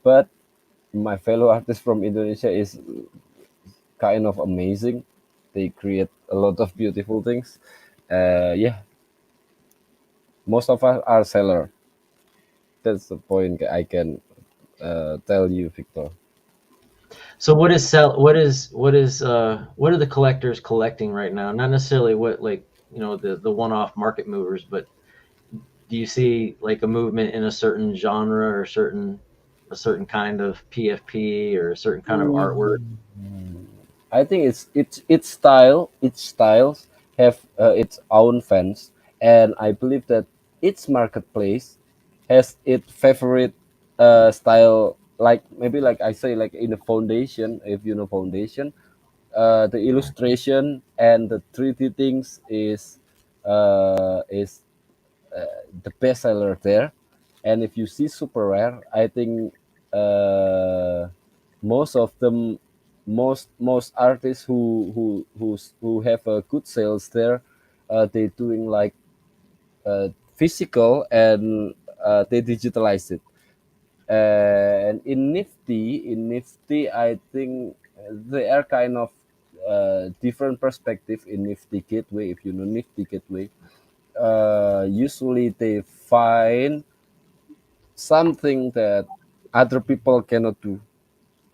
but my fellow artists from Indonesia is kind of amazing. They create a lot of beautiful things. Yeah, most of us are seller. That's the point I can tell you, Victor. So what is what are the collectors collecting right now? Not necessarily what, like, the one-off market movers, but do you see like a movement in a certain genre or certain a certain kind of PFP or a certain kind of artwork? I think its styles have its own fans, and I believe that each marketplace has its favorite style. Like maybe like I say like in the foundation, if you know foundation, the illustration and the 3D things is the best seller there. And if you see super rare, I think uh, most of them, most artists who have good sales there, they doing like physical and they digitalize it. And in Nifty, I think they are kind of different perspective in Nifty Gateway. If you know Nifty Gateway, usually they find something that other people cannot do.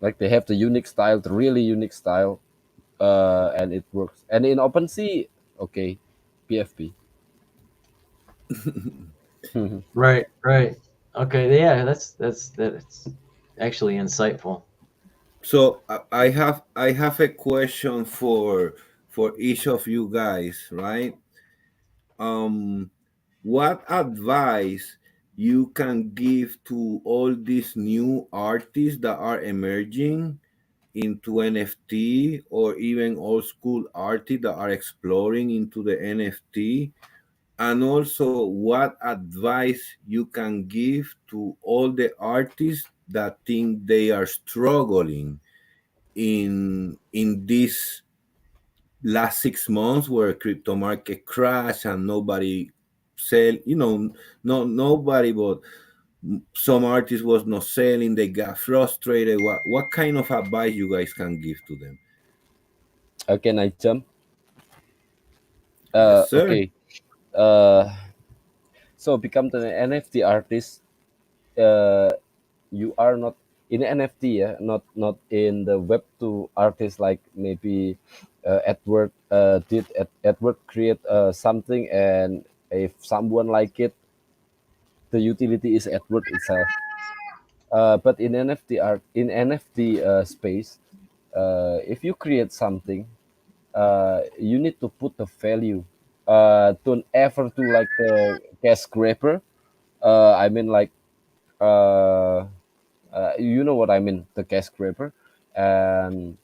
Like they have the unique style, the really unique style, and it works. And in OpenSea, okay, PFP. Right, right. Okay, yeah, that's actually insightful. So I have a question for each of you guys, right? Um, what advice you can give to all these new artists that are emerging into NFT, or even old school artists that are exploring into the NFT? And also, what advice you can give to all the artists that think they are struggling in this last 6 months where crypto market crashed and nobody sell, no nobody, but some artists was not selling, they got frustrated. What kind of advice you guys can give to them? Can I jump? Yes, sir. Okay. Uh, so become the NFT artist. Uh, you are not in NFT, yeah, not in the Web two artist like maybe Edward did. Edward create something, and if someone like it, the utility is Edward itself. But in NFT art, in NFT space, if you create something, you need to put the value. Don't ever do like the cash grabber. I mean like uh, you know what I mean, the cash grabber, and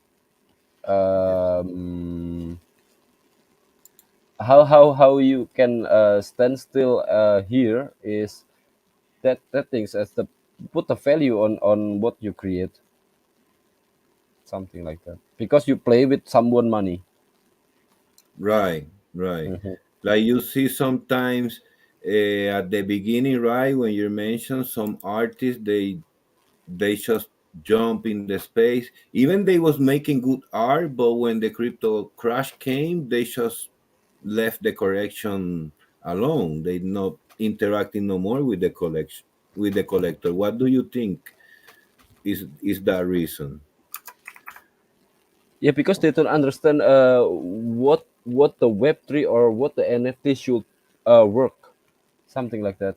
Yes. um, how you can stand still here is that things as the put the value on what you create, something like that, because you play with someone money. Right, right. Mhm. Like you see sometimes at the beginning, right, when you mention some artists, they just jump in the space. Even they was making good art, but when the crypto crash came, they just left the correction alone. They not interacting no more with the collection, with the collector. What do you think is that reason? Yeah, because they don't understand what the Web3 or what the NFT should work, something like that.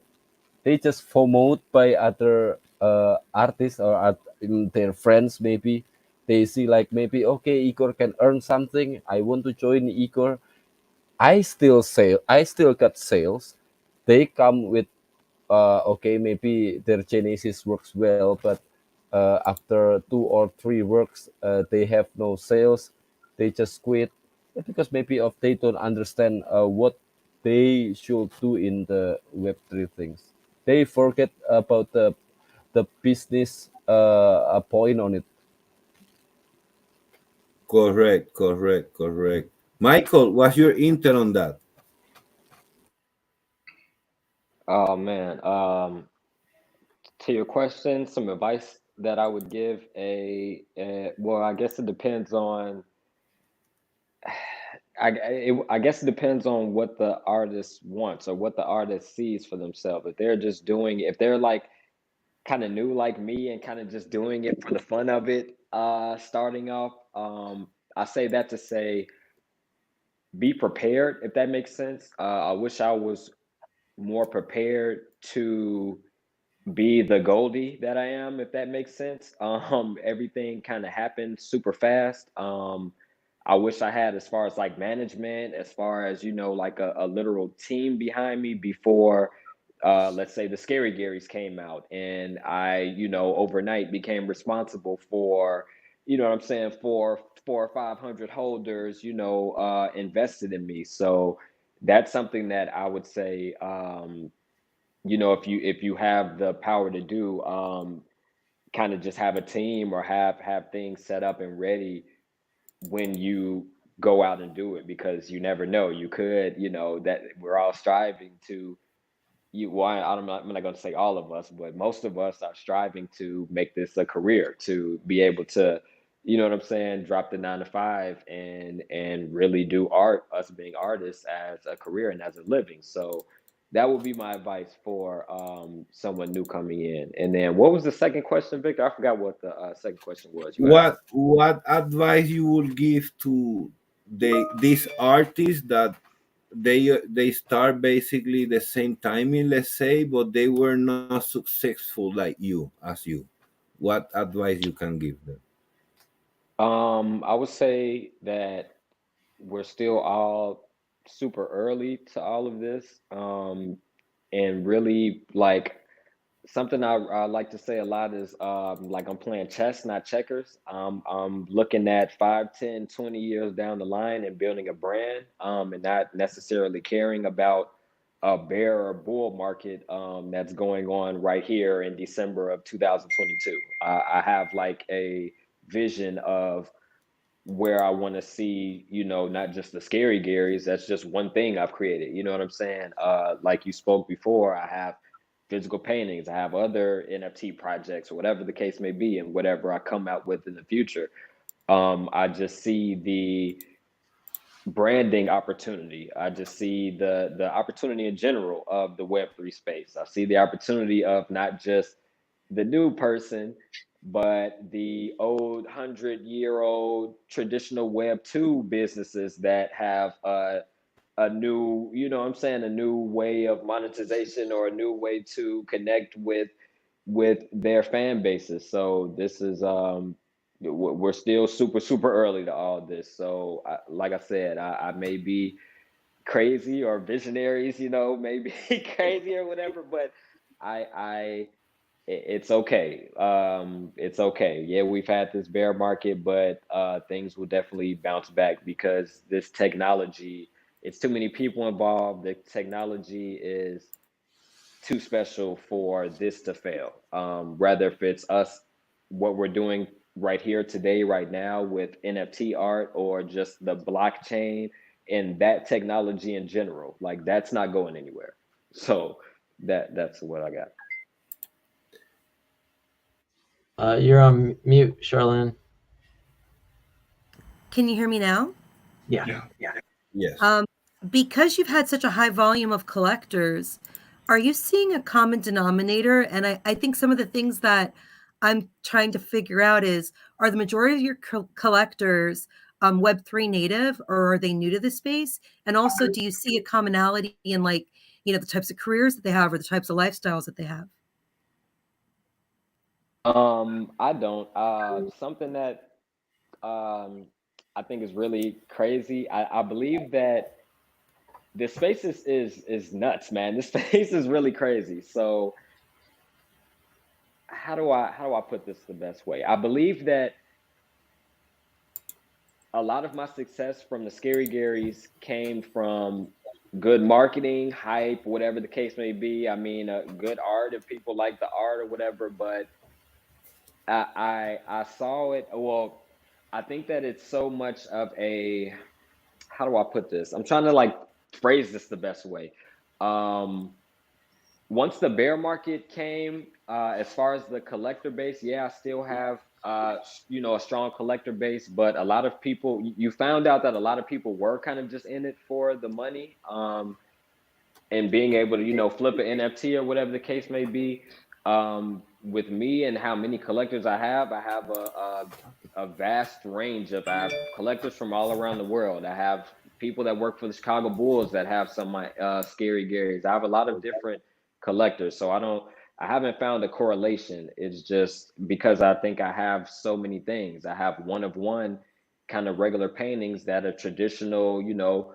They just FOMOed by other artists or in their friends. Maybe they see like maybe okay, Igor can earn something. I want to join Igor. I still got sales. They come with okay, maybe their Genesis works well, but after 2 or 3 works, they have no sales. They just quit. Because maybe of they don't understand what they should do in the Web3 things. They forget about the business point on it. Correct, correct, correct. Michael, what's your intel on that? Oh man. To your question, some advice that I would give well, I guess it depends on I guess it depends on what the artist wants or what the artist sees for themselves. If they're just doing, if they're like kind of new like me and kind of just doing it for the fun of it, starting off, I say that to say be prepared, if that makes sense. I wish I was more prepared to be the Goldie that I am, if that makes sense. Everything kind of happened super fast. I wish I had, as far as like management, as far as, like a literal team behind me before, let's say the Scary Garys came out, and I, overnight became responsible for, what I'm saying, for 400 or 500 holders, invested in me. So that's something that I would say, if you have the power to do, kind of just have a team, or have things set up and ready when you go out and do it, because you never know. You could, that we're all striving to, I'm not going to say all of us, but most of us are striving to make this a career, to be able to, what I'm saying, drop the 9 to 5 and really do art, us being artists, as a career and as a living. So that would be my advice for someone new coming in. And then what was the second question, Victor? I forgot what the second question was you asked. What advice you would give to these artists that they start basically the same timing, let's say, but they were not successful like you, as you? What advice you can give them? I would say that we're still all super early to all of this. And really, like, something I like to say a lot is, like, I'm playing chess, not checkers. I'm looking at 5, 10, 20 years down the line and building a brand, and not necessarily caring about a bear or bull market that's going on right here in December of 2022. I have like a vision of where I want to see, not just the Scary Garys. That's just one thing I've created. You know what I'm saying? Like you spoke before, I have physical paintings, I have other NFT projects, or whatever the case may be, and whatever I come out with in the future. I just see the branding opportunity. I just see the opportunity in general of the Web3 space. I see the opportunity of not just the new person, but the old 100-year-old traditional Web2 businesses that have a new, what I'm saying, a new way of monetization, or a new way to connect with their fan bases. So this is we're still super early to all this. So like I said, I may be crazy, or visionaries, maybe crazy or whatever, but I it's okay. It's okay. Yeah, we've had this bear market, but things will definitely bounce back, because this technology, it's too many people involved. The technology is too special for this to fail. Rather, if it's us, what we're doing right here today, right now, with NFT art, or just the blockchain and that technology in general, like, that's not going anywhere. So that's what I got. You're on mute, Charlene. Can you hear me now? Yeah. Yes. Because you've had such a high volume of collectors, are you seeing a common denominator? And I think some of the things that I'm trying to figure out is, are the majority of your collectors Web3 native, or are they new to the space? And also, do you see a commonality in, like, the types of careers that they have, or the types of lifestyles that they have? I don't. Something that I think is really crazy. I believe that the space is nuts, man. This space is really crazy. So how do I put this the best way? I believe that a lot of my success from the Scary Garys came from good marketing, hype, whatever the case may be. I mean, good art if people like the art or whatever. But I saw it. Well, I think that it's so much of a, how do I put this? I'm trying to, like, phrase this the best way. Once the bear market came, as far as the collector base, yeah, I still have a strong collector base, but a lot of people, you found out that a lot of people were kind of just in it for the money, and being able to, flip an NFT or whatever the case may be. With me and how many collectors I have a vast range of, I have collectors from all around the world. I have people that work for the Chicago Bulls that have some of my Scary Garys. I have a lot of different collectors. So I haven't found a correlation. It's just because I think I have so many things. I have one of one kind of regular paintings that a traditional,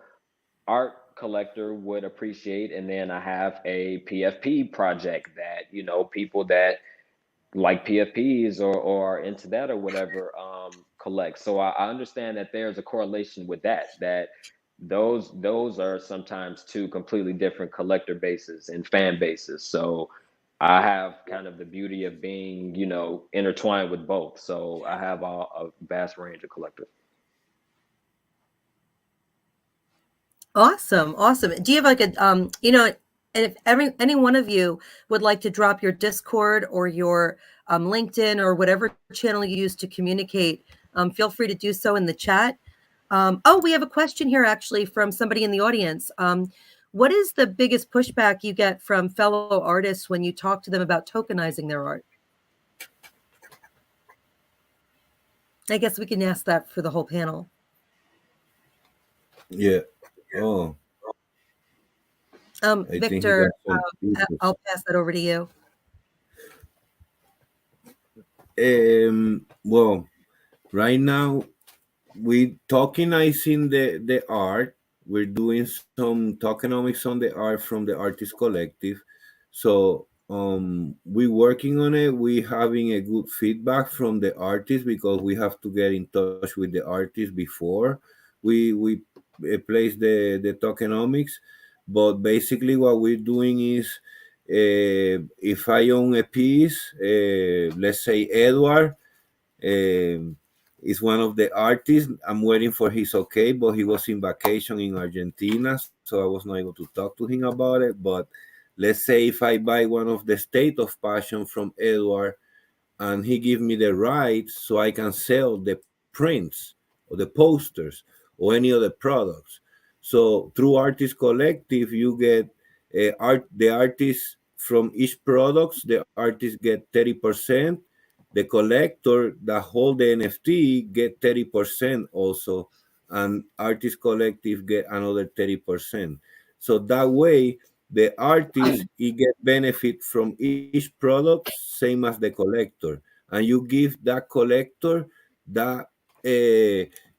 art collector would appreciate, and then I have a PFP project that, people that like PFPs or are into that or whatever collect. So I understand that there's a correlation with that those are sometimes two completely different collector bases and fan bases. So I have kind of the beauty of being, intertwined with both. So I have a vast range of collectors. Awesome, awesome. Do you have like a and if any one of you would like to drop your Discord or your LinkedIn or whatever channel you use to communicate, feel free to do so in the chat. Oh, we have a question here actually from somebody in the audience. What is the biggest pushback you get from fellow artists when you talk to them about tokenizing their art? I guess we can ask that for the whole panel. Yeah. Oh, I think he Victor, got some issues. I'll pass that over to you. Well, right now we tokenizing the art. We're doing some tokenomics on the art from the artist collective. So we working on it. We having a good feedback from the artist because we have to get in touch with the artist before we place the tokenomics. But basically, what we're doing is if I own a piece, let's say Edward is one of the artists. I'm waiting for his okay, but he was in vacation in Argentina, so I was not able to talk to him about it. But let's say if I buy one of the State of Passion from Edward and he give me the rights so I can sell the prints or the posters or any other products. So through Artist Collective, you get the artists from each products. The artists get 30%. The collector that hold the NFT get 30% also, and Artist Collective get another 30%. So that way, the artist he get benefit from each product, same as the collector, and you give that collector that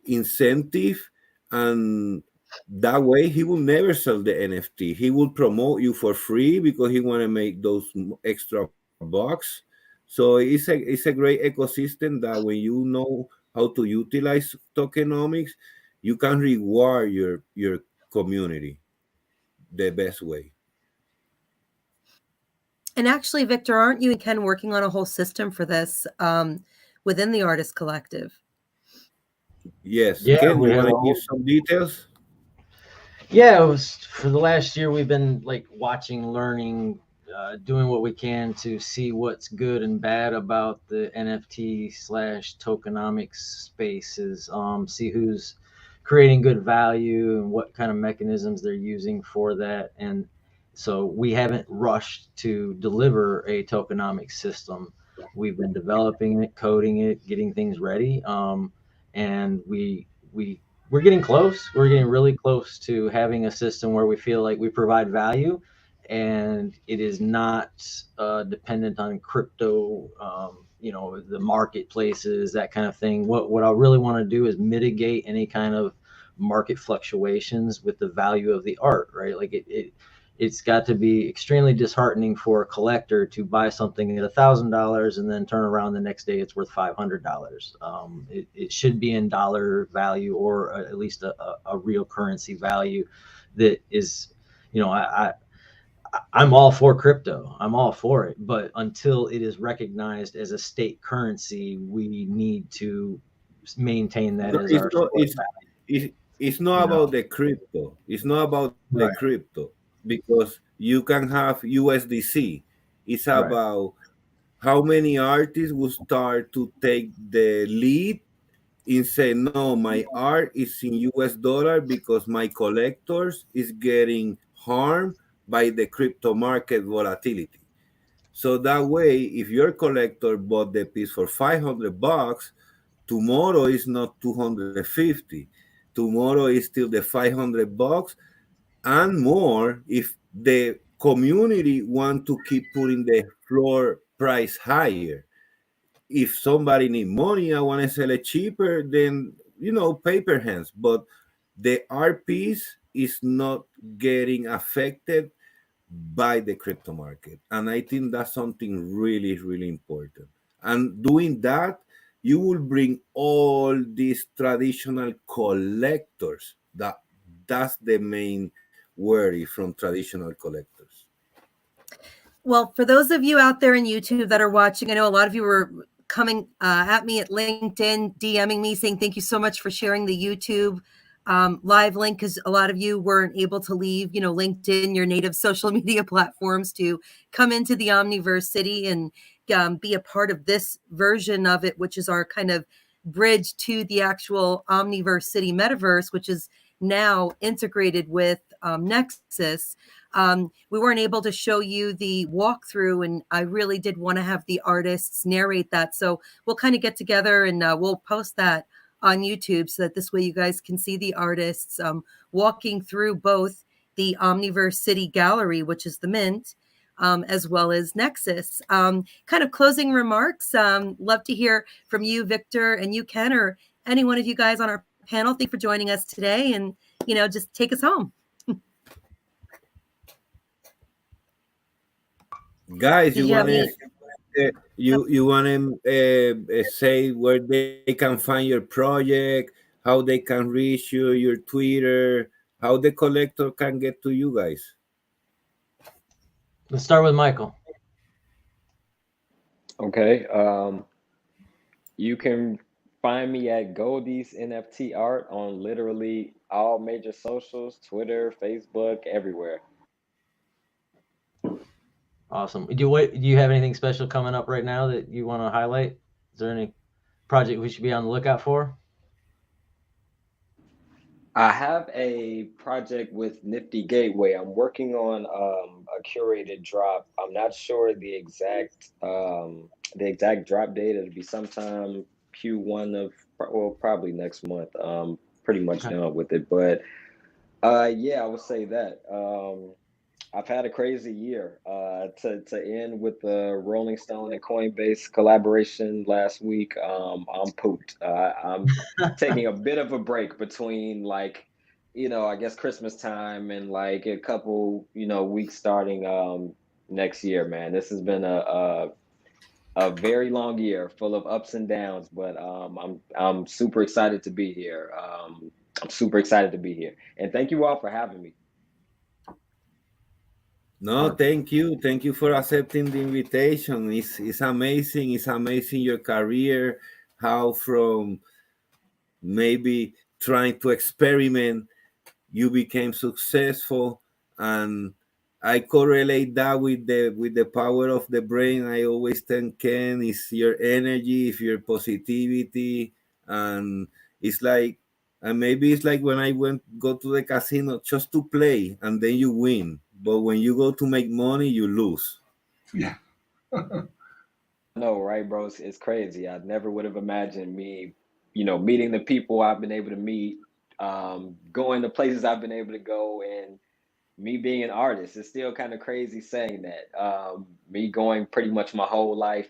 incentive, and that way he will never sell the NFT. He will promote you for free because he want to make those extra bucks. So it's a great ecosystem that when you know how to utilize tokenomics, you can reward your community the best way. And actually, Victor, aren't you and Ken working on a whole system for this within the Artist Collective? Yes, Yeah, Ken, we you have want a to give whole. some details? Yeah, it was for the last year. We've been like watching, learning, doing what we can to see what's good and bad about the NFT slash tokenomics spaces. See who's creating good value and what kind of mechanisms they're using for that. And so we haven't rushed to deliver a tokenomics system. We've been developing it, coding it, getting things ready, and we're getting close. We're getting really close to having a system where we feel like we provide value, and it is not dependent on crypto. The marketplaces, that kind of thing. What I really want to do is mitigate any kind of market fluctuations with the value of the art, right? Like it's got to be extremely disheartening for a collector to buy something at $1,000 and then turn around the next day it's worth $500. It should be in dollar value or at least a real currency value that is, I'm all for crypto. I'm all for it. But until it is recognized as a state currency, we need to maintain that No, as it's our not. store value. It's not You about know, the crypto. It's not about the right, crypto because you can have USDC. It's right, about how many artists will start to take the lead and say, no, my art is in US dollar because my collectors is getting harmed by the crypto market volatility. So that way, if your collector bought the piece for $500, tomorrow is not 250. Tomorrow is still the $500 and more if the community want to keep putting the floor price higher. If somebody need money, I want to sell it cheaper, then paper hands. But the art piece is not getting affected by the crypto market. And I think that's something really, really important. And doing that, you will bring all these traditional collectors. That's the main worry from traditional collectors. Well, for those of you out there in YouTube that are watching, I know a lot of you were coming at me at LinkedIn, DMing me saying thank you so much for sharing the YouTube live link, because a lot of you weren't able to leave, LinkedIn, your native social media platforms, to come into the Omniverse City and be a part of this version of it, which is our kind of bridge to the actual Omniverse City metaverse, which is now integrated with Nexus. We weren't able to show you the walkthrough, and I really did want to have the artists narrate that. So we'll kind of get together and we'll post that on YouTube so that this way you guys can see the artists walking through both the Omniverse City Gallery, which is the Mint, as well as Nexus. Kind of closing remarks. Love to hear from you, Victor, and you, Ken, or any one of you guys on our panel. Thank you for joining us today, and just take us home. Guys, Did you you have want to any? you want to say where they can find your project, how they can reach you, your Twitter, how the collector can get to you guys? Let's start with Michael. Okay. You can find me at Goldie's NFT Art on literally all major socials, Twitter, Facebook, everywhere. Awesome. Do you have anything special coming up right now that you want to highlight? Is there any project we should be on the lookout for? I have a project with Nifty Gateway. I'm working on a curated drop. I'm not sure the exact drop date. It'll be sometime Q1 of, well, probably next month. Pretty much Okay. done with it, but yeah, I would say that. I've had a crazy year. To end with the Rolling Stone and Coinbase collaboration last week, I'm pooped. I'm taking a bit of a break between, like, I guess Christmas time and like a couple, weeks starting next year. Man, this has been a very long year, full of ups and downs. But I'm super excited to be here. I'm super excited to be here, and thank you all for having me. No, thank you. Thank you for accepting the invitation. It's amazing. It's amazing your career, how from maybe trying to experiment, you became successful. And I correlate that with the power of the brain. I always thank Ken, it's your energy, it's your positivity. And it's like, and maybe it's like when I go to the casino just to play and then you win. But when you go to make money, you lose. Yeah. No, right, bro? It's crazy. I never would have imagined me, meeting the people I've been able to meet, going to places I've been able to go, and me being an artist. It's still kind of crazy saying that. Me going pretty much my whole life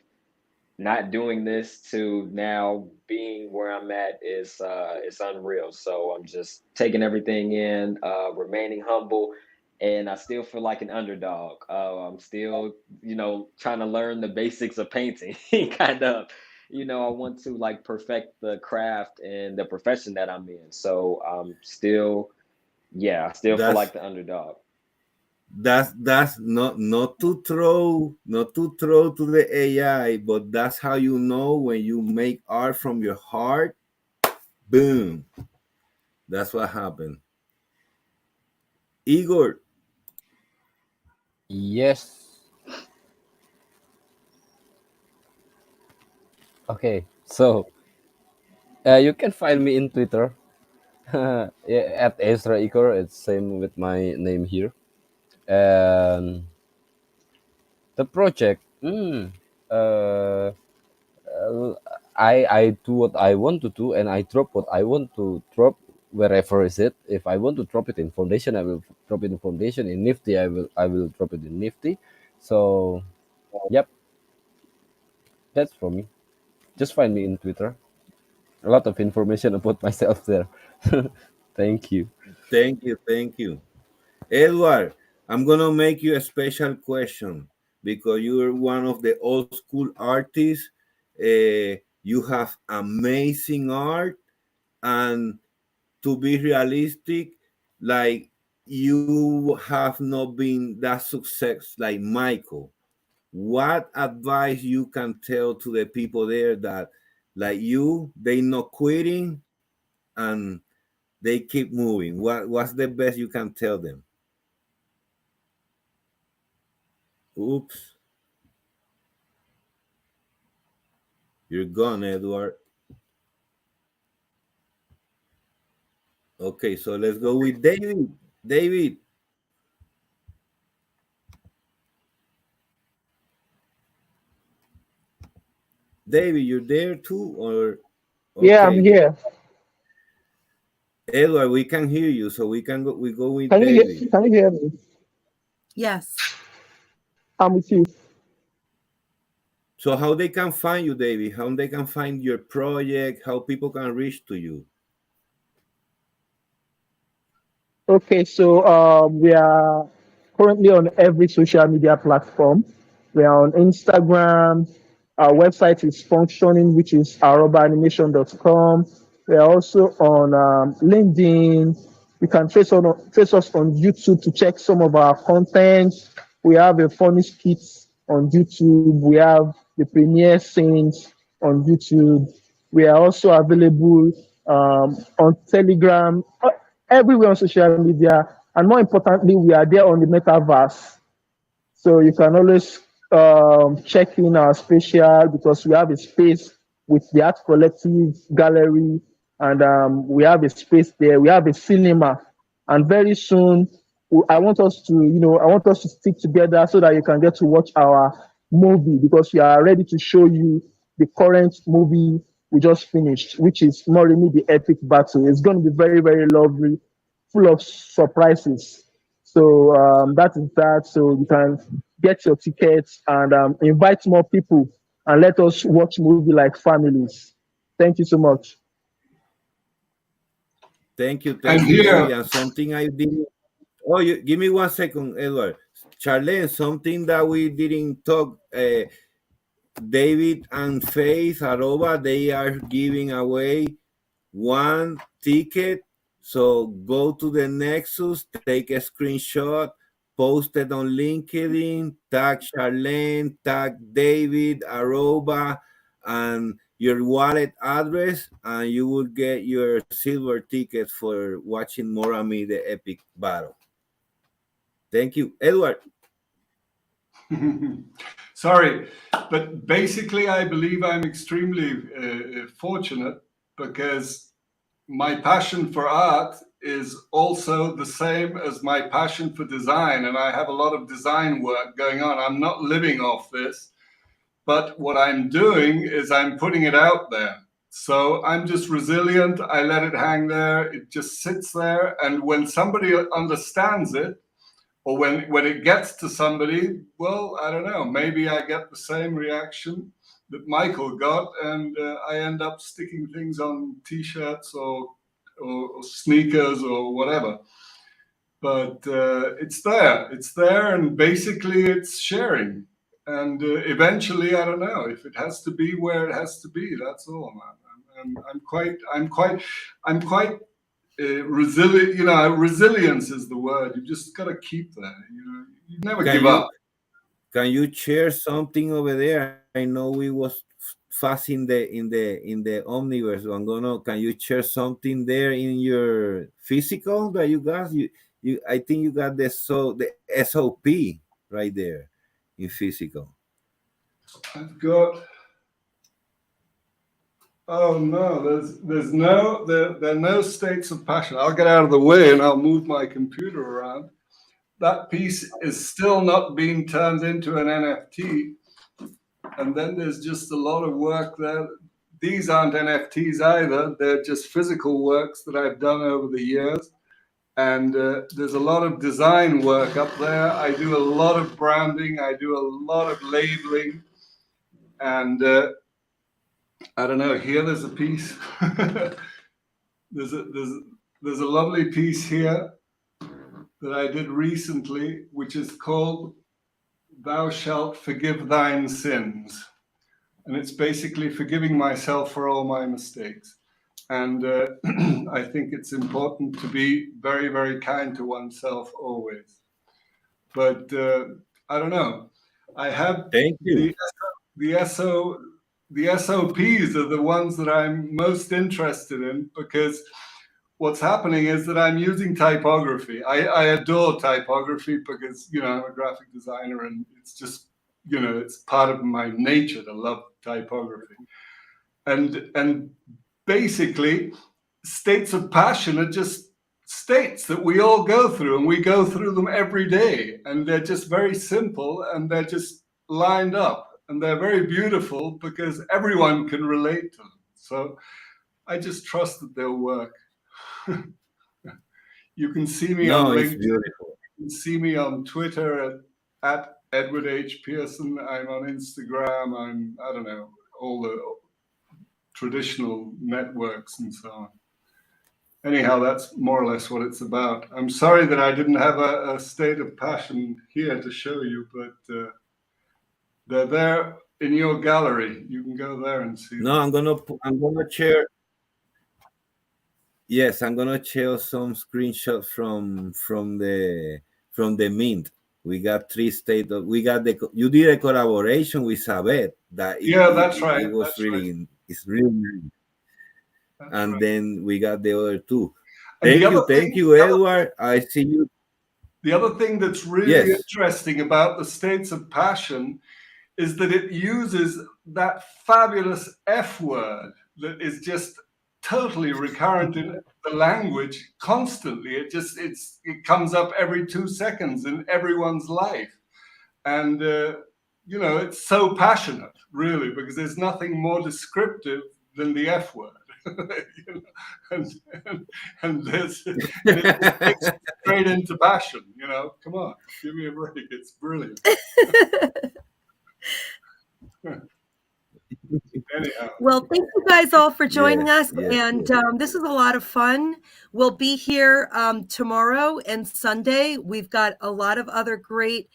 not doing this to now being where I'm at is it's unreal. So I'm just taking everything in, remaining humble, and I still feel like an underdog. I'm still, trying to learn the basics of painting, kind of. I want to like perfect the craft and the profession that I'm in. So I'm still, yeah, I still feel That's like the underdog. that's not to throw to the AI, but that's how you know when you make art from your heart. Boom. That's what happened. Igor, Yes. Okay. So you can find me in Twitter. Yeah, at Ezra Igor. It's same with my name here. And the project. Uh, I do what I want to do, and I drop what I want to drop wherever is it. If I want to drop it in Foundation, I will drop it in Foundation. In Nifty, I will drop it in Nifty. So, yep, that's for me. Just find me in Twitter. A lot of information about myself there. Thank you. Thank you, thank you. Edward, I'm gonna make you a special question because you're one of the old school artists. You have amazing art, and to be realistic, like you have not been that success like Michael. What advice you can tell to the people there that like you, they not quitting and they keep moving? What's the best you can tell them? Oops, you're gone, Edward. Okay, so let's go with David. David, David, you're there too, or Yeah, I'm okay, here. Edward, we can hear you, so we can go. We go with Can you hear? David. Can you hear me? Yes. I'm with you. So how they can find you, David? How they can find your project? How people can reach to you? Okay, so we are currently on every social media platform. We are on Instagram. Our website is functioning, which is arobaanimation.com. We are also on LinkedIn. You can trace us on YouTube to check some of our content. We have a funny skits on YouTube. We have the premiere scenes on YouTube. We are also available on Telegram, everywhere on social media. And more importantly, we are there on the metaverse. So you can always check in our special because we have a space with the Art Collective Gallery, and we have a space there. We have a cinema, and very soon I want us to stick together so that you can get to watch our movie because we are ready to show you the current movie we just finished, which is Morimi the Epic Battle. It's going to be very, very lovely, full of surprises. So that is that. So you can get your tickets and invite more people and let us watch movie like families. Thank you so much. And Thank you, David. here, And something I did. Oh, you give me 1 second, Edward. Charlene, something that we didn't talk. David and Faith Aroba, they are giving away one ticket. So go to the Nexus, take a screenshot, post it on LinkedIn, tag Charlene, tag David Aroba, and your wallet address, and you will get your silver ticket for watching Morami the Epic Battle. Thank you, Edward. sorry, but basically, I believe I'm extremely fortunate because my passion for art is also the same as my passion for design, and I have a lot of design work going on. I'm not living off this, but what I'm doing is I'm putting it out there. So I'm just resilient. I let it hang there. It just sits there. And when somebody understands it, or when it gets to somebody, well, I don't know, maybe I get the same reaction that Michael got, and I end up sticking things on T-shirts or sneakers or whatever. But it's there, and basically it's sharing. And eventually, I don't know if it has to be where it has to be. That's all, man. I'm quite resilient. You know, resilience is the word. You just gotta keep there. You know, you never give up. Can you share something over there? I know we was fast in the Omniverse. Can you share something there in your physical that you got? You I think you got the SOP right there in physical. I've got. Oh no, there are no states of passion. I'll get out of the way and I'll move my computer around. That piece is still not being turned into an NFT. And then there's just a lot of work there these aren't NFTs either. They're just physical works that I've done over the years. And there's a lot of design work up there. I do a lot of branding. I do a lot of labeling. And I don't know, here there's a piece. there's a lovely piece here that I did recently, which is called Thou Shalt Forgive Thine Sins. And it's basically forgiving myself for all my mistakes. And I think it's important to be very, very kind to oneself always. But I don't know. I have Thank you. the SOPs are the ones that I'm most interested in, because what's happening is that I'm using typography. I adore typography because, you know, I'm a graphic designer, and it's just, you know, it's part of my nature to love typography. And basically, states of passion are just states that we all go through, and we go through them every day, and they're just very simple, and they're just lined up, and they're very beautiful because everyone can relate to them. So I just trust that they'll work. You can see me on No, it's LinkedIn. beautiful. You can see me on Twitter at Edward H. Pearson. I'm on Instagram. I don't know, all the traditional networks and so on. Anyhow, that's more or less what it's about. I'm sorry that I didn't have a state of passion here to show you, but they're there in your gallery. You can go there and see No, I'm gonna share. Yes, I'm gonna share some screenshots from the mint. We got you did a collaboration with Sabet. That's right. It was that's really right. It's really nice. That's And right. then we got the other two. And Thank you, Edward. I see you. The other thing that's really interesting about the states of passion is that it uses that fabulous F word that is just totally recurrent in the language constantly. It comes up every 2 seconds in everyone's life. And, you know, it's so passionate, really, because there's nothing more descriptive than the F word. You know? and it takes straight into passion, you know. Come on, give me a break. It's brilliant. Anyhow. Well, thank you guys all for joining us. And this is a lot of fun. We'll be here tomorrow and Sunday. We've got a lot of other great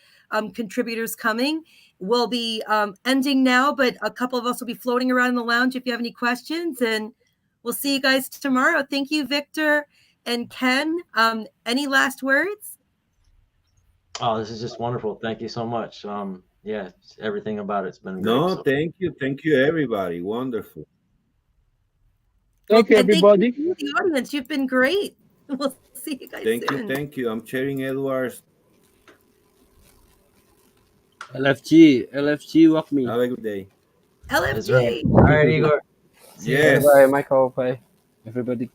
contributors coming. We'll be ending now, but a couple of us will be floating around in the lounge if you have any questions. And we'll see you guys tomorrow. Thank you, Victor and Ken. Any last words? Oh, this is just wonderful. Thank you so much. Yeah, everything about it's been great. No, thank you, everybody. Wonderful. Thank you, everybody. Thank you to the audience. You've been great. We'll see you guys soon. Thank you. I'm sharing Edward's. LFG, walk me. Have a good day. LFG. That's right. All right, Igor. Yes. Bye, Michael. Bye. Everybody.